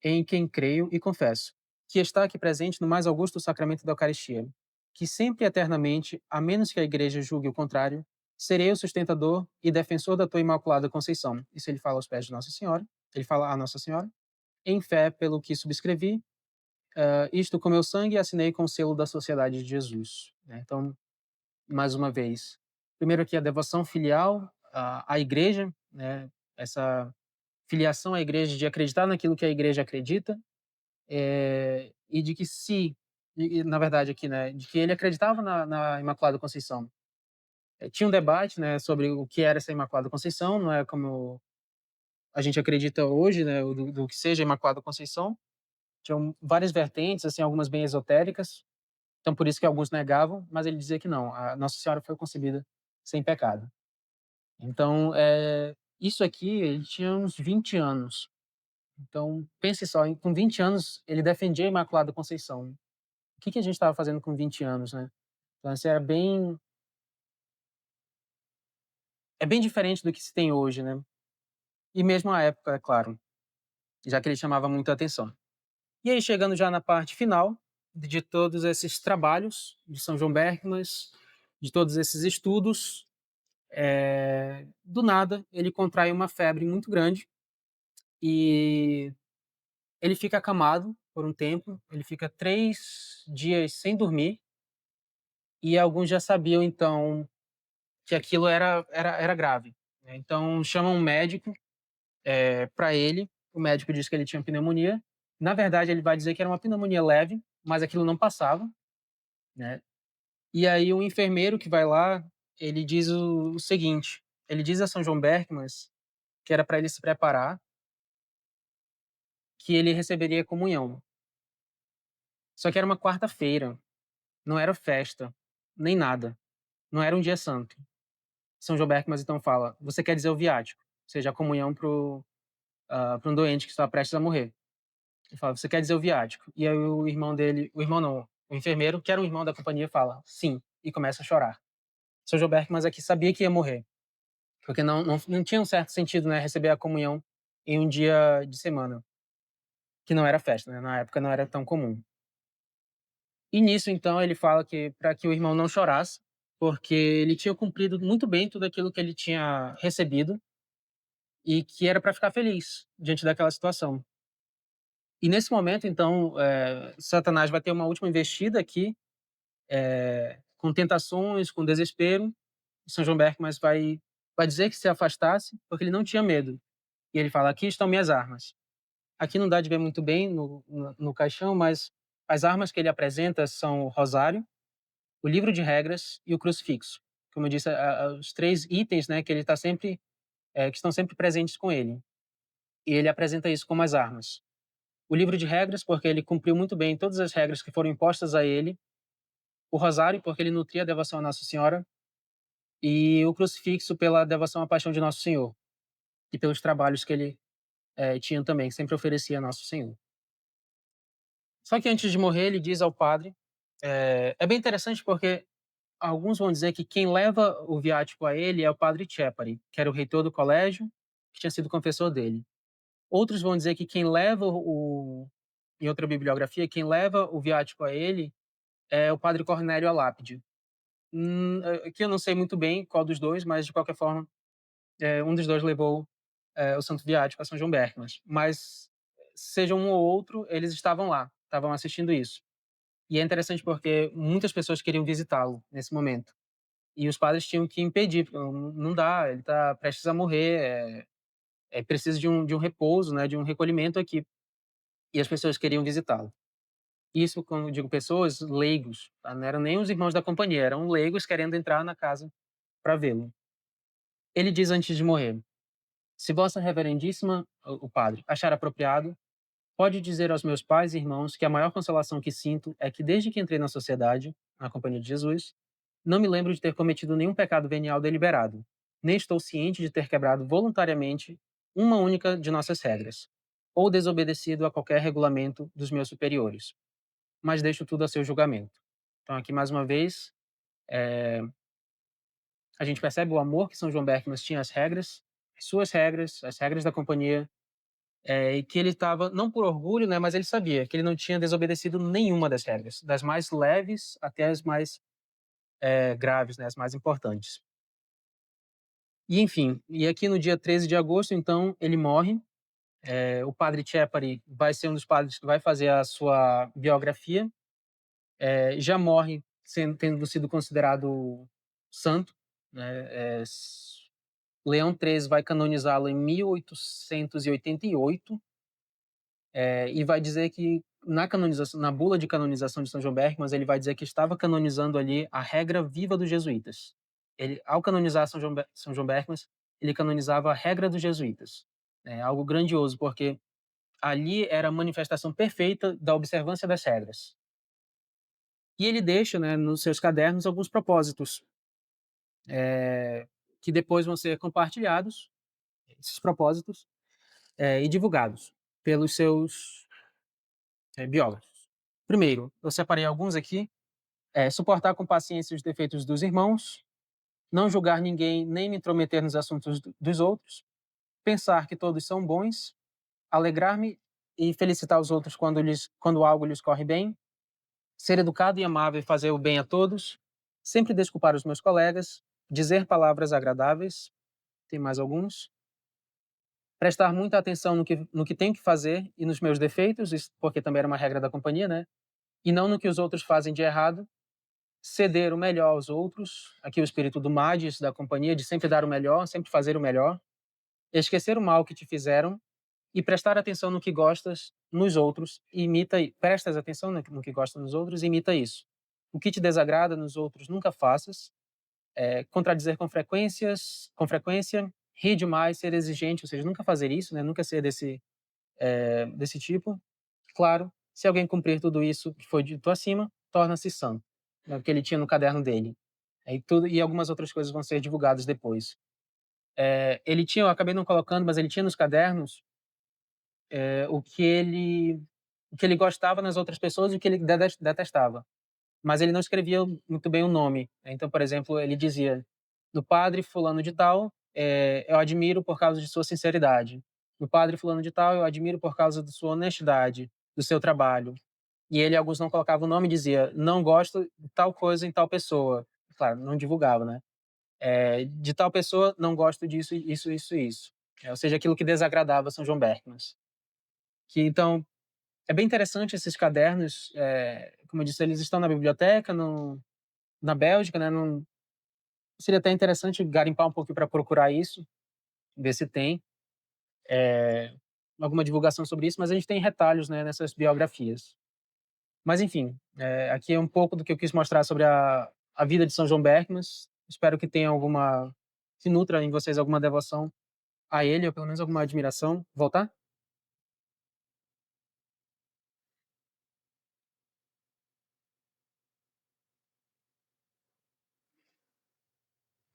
em quem creio e confesso, que está aqui presente no mais augusto sacramento da Eucaristia, que sempre e eternamente, a menos que a Igreja julgue o contrário, serei o sustentador e defensor da tua Imaculada Conceição." Isso ele fala aos pés de Nossa Senhora, ele fala a Nossa Senhora, "em fé pelo que subscrevi, isto com meu sangue assinei com o selo da Sociedade de Jesus." Né. Então, mais uma vez, primeiro aqui a devoção filial à igreja, né, essa filiação à igreja de acreditar naquilo que a igreja acredita, e de que se na verdade aqui, né, de que ele acreditava na Imaculada Conceição. Tinha um debate, né, sobre o que era essa Imaculada Conceição, não é como a gente acredita hoje, né, do que seja a Imaculada Conceição. Tinham várias vertentes, assim, algumas bem esotéricas, então por isso que alguns negavam, mas ele dizia que não, a Nossa Senhora foi concebida sem pecado. Então, isso aqui ele tinha uns 20 anos. Então, pense só, com 20 anos ele defendia a Imaculada Conceição. O que que a gente estava fazendo com 20 anos, né? Então, assim, é bem diferente do que se tem hoje, né? E mesmo a época, é claro, já que ele chamava muita atenção. E aí, chegando já na parte final de todos esses trabalhos de São João Berckmas, de todos esses estudos, do nada ele contrai uma febre muito grande e ele fica acamado por um tempo, ele fica 3 dias sem dormir, e alguns já sabiam então que aquilo era grave, né. Então chamam um médico, para ele, o médico disse que ele tinha pneumonia. Na verdade ele vai dizer que era uma pneumonia leve, mas aquilo não passava, né. E aí o enfermeiro que vai lá, ele diz o seguinte, ele diz a São João Berckmans que era para ele se preparar, que ele receberia comunhão. Só que era uma quarta-feira, não era festa, nem nada, não era um dia santo. São João Berckmans então fala: "Você quer dizer o viático, ou seja, a comunhão para um doente que está prestes a morrer". Ele fala: "Você quer dizer o viático?". E aí o irmão dele, o irmão não, o enfermeiro, que era um irmão da companhia, fala: "Sim", e começa a chorar. São João Berckmans aqui sabia que ia morrer, porque não tinha um certo sentido, né, receber a comunhão em um dia de semana, que não era festa, né, na época não era tão comum. E nisso então ele fala que para que o irmão não chorasse, porque ele tinha cumprido muito bem tudo aquilo que ele tinha recebido, e que era para ficar feliz diante daquela situação. E nesse momento então, Satanás vai ter uma última investida aqui, com tentações, com desespero, e São João Berckmans vai dizer que se afastasse, porque ele não tinha medo. E ele fala: "Aqui estão minhas armas". Aqui não dá de ver muito bem no caixão, mas as armas que ele apresenta são o rosário, o livro de regras e o crucifixo. Como eu disse, os 3 itens, né, que ele está sempre, que estão sempre presentes com ele. E ele apresenta isso como as armas. O livro de regras, porque ele cumpriu muito bem todas as regras que foram impostas a ele. O rosário, porque ele nutria a devoção a Nossa Senhora. E o crucifixo pela devoção à paixão de Nosso Senhor. E pelos trabalhos que ele tinha também, que sempre oferecia a Nosso Senhor. Só que antes de morrer, ele diz ao padre, é bem interessante porque alguns vão dizer que quem leva o viático a ele é o padre Tchepari, que era o reitor do colégio, que tinha sido confessor dele. Outros vão dizer que quem leva em outra bibliografia, quem leva o viático a ele é o padre Cornélio Alápide. Aqui eu não sei muito bem qual dos dois, mas de qualquer forma, um dos dois levou o santo viático a São João Berckmans. Mas, seja um ou outro, eles estavam lá, estavam assistindo isso. E é interessante porque muitas pessoas queriam visitá-lo nesse momento. E os padres tinham que impedir, porque não dá, ele está prestes a morrer, precisa de um repouso, né, de um recolhimento aqui. E as pessoas queriam visitá-lo. Isso, quando eu digo pessoas, leigos, tá? Não eram nem os irmãos da companhia, eram leigos querendo entrar na casa para vê-lo. Ele diz antes de morrer: "Se Vossa Reverendíssima, o padre, achar apropriado, pode dizer aos meus pais e irmãos que a maior consolação que sinto é que desde que entrei na sociedade, na companhia de Jesus, não me lembro de ter cometido nenhum pecado venial deliberado, nem estou ciente de ter quebrado voluntariamente uma única de nossas regras, ou desobedecido a qualquer regulamento dos meus superiores, mas deixo tudo a seu julgamento". Então aqui mais uma vez, a gente percebe o amor que São João Berckmans tinha às regras, as suas regras, as regras da companhia, e que ele estava, não por orgulho, né, mas ele sabia que ele não tinha desobedecido nenhuma das regras, das mais leves até as mais graves, né, as mais importantes. E enfim, e aqui no dia 13 de agosto, então, ele morre. O padre Tchepari vai ser um dos padres que vai fazer a sua biografia. Já morre tendo sido considerado santo, né, Leão XIII vai canonizá-lo em 1888, e vai dizer que na canonização, na bula de canonização de São João Berckmans, ele vai dizer que estava canonizando ali a regra viva dos jesuítas. Ele, ao canonizar São João Berckmans, ele canonizava a regra dos jesuítas. É algo grandioso, porque ali era a manifestação perfeita da observância das regras. E ele deixa, né, nos seus cadernos alguns propósitos, que depois vão ser compartilhados, esses propósitos, e divulgados pelos seus biógrafos. Primeiro, eu separei alguns aqui: suportar com paciência os defeitos dos irmãos, não julgar ninguém nem me intrometer nos assuntos dos outros, pensar que todos são bons, alegrar-me e felicitar os outros quando algo lhes corre bem, ser educado e amável e fazer o bem a todos, sempre desculpar os meus colegas, dizer palavras agradáveis, tem mais alguns, prestar muita atenção no que tenho que fazer e nos meus defeitos, isso porque também era uma regra da companhia, né? E não no que os outros fazem de errado, ceder o melhor aos outros, aqui o espírito do Magis, da companhia, de sempre dar o melhor, sempre fazer o melhor, esquecer o mal que te fizeram e prestar atenção no que gostas nos outros, e prestas atenção no que gostas nos outros e imita isso. O que te desagrada nos outros nunca faças, contradizer com frequência, rir demais, ser exigente, ou seja, nunca fazer isso, né? Nunca ser desse tipo. Claro, se alguém cumprir tudo isso que foi dito acima, torna-se santo, né? O que ele tinha no caderno dele. E algumas outras coisas vão ser divulgadas depois. Ele tinha, eu acabei não colocando, mas ele tinha nos cadernos é, o que ele o que ele gostava nas outras pessoas e o que ele detestava. Mas ele não escrevia muito bem o nome. Então, por exemplo, ele dizia: "Do padre fulano de tal, eu admiro por causa de sua sinceridade. Do padre fulano de tal, eu admiro por causa de sua honestidade, do seu trabalho". E ele, alguns não colocavam o nome, e dizia: "Não gosto de tal coisa em tal pessoa". Claro, não divulgava, né. "De tal pessoa, não gosto disso, isso, isso, isso". Ou seja, aquilo que desagradava São João Berckmans. Que então é bem interessante esses cadernos, como eu disse, eles estão na biblioteca na Bélgica, né, seria até interessante garimpar um pouquinho para procurar isso, ver se tem, eh, alguma divulgação sobre isso, mas a gente tem retalhos, né, nessas biografias. Mas enfim, aqui é um pouco do que eu quis mostrar sobre a vida de São João Berckmans. Espero que tenha que nutra em vocês alguma devoção a ele, ou pelo menos alguma admiração. Voltar?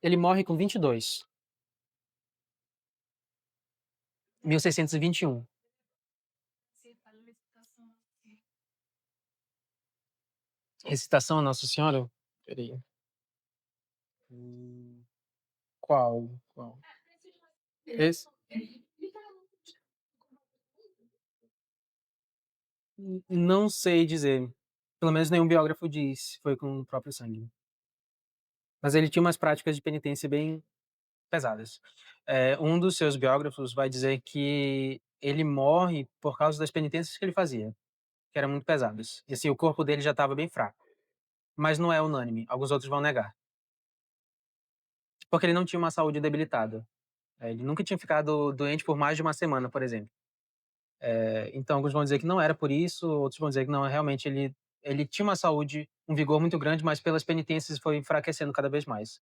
Ele morre com 22, 1621. Recitação a Nossa Senhora? Espera aí. Hum, qual? Qual? Esse? Não sei dizer. Pelo menos nenhum biógrafo diz, foi com o próprio sangue. Mas ele tinha umas práticas de penitência bem pesadas. Um dos seus biógrafos vai dizer que ele morre por causa das penitências que ele fazia, que eram muito pesadas. E assim, o corpo dele já estava bem fraco. Mas não é unânime, alguns outros vão negar. Porque ele não tinha uma saúde debilitada. Ele nunca tinha ficado doente por mais de uma semana, por exemplo. Então alguns vão dizer que não era por isso, outros vão dizer que não, realmente ele tinha uma saúde, um vigor muito grande, mas pelas penitências foi enfraquecendo cada vez mais.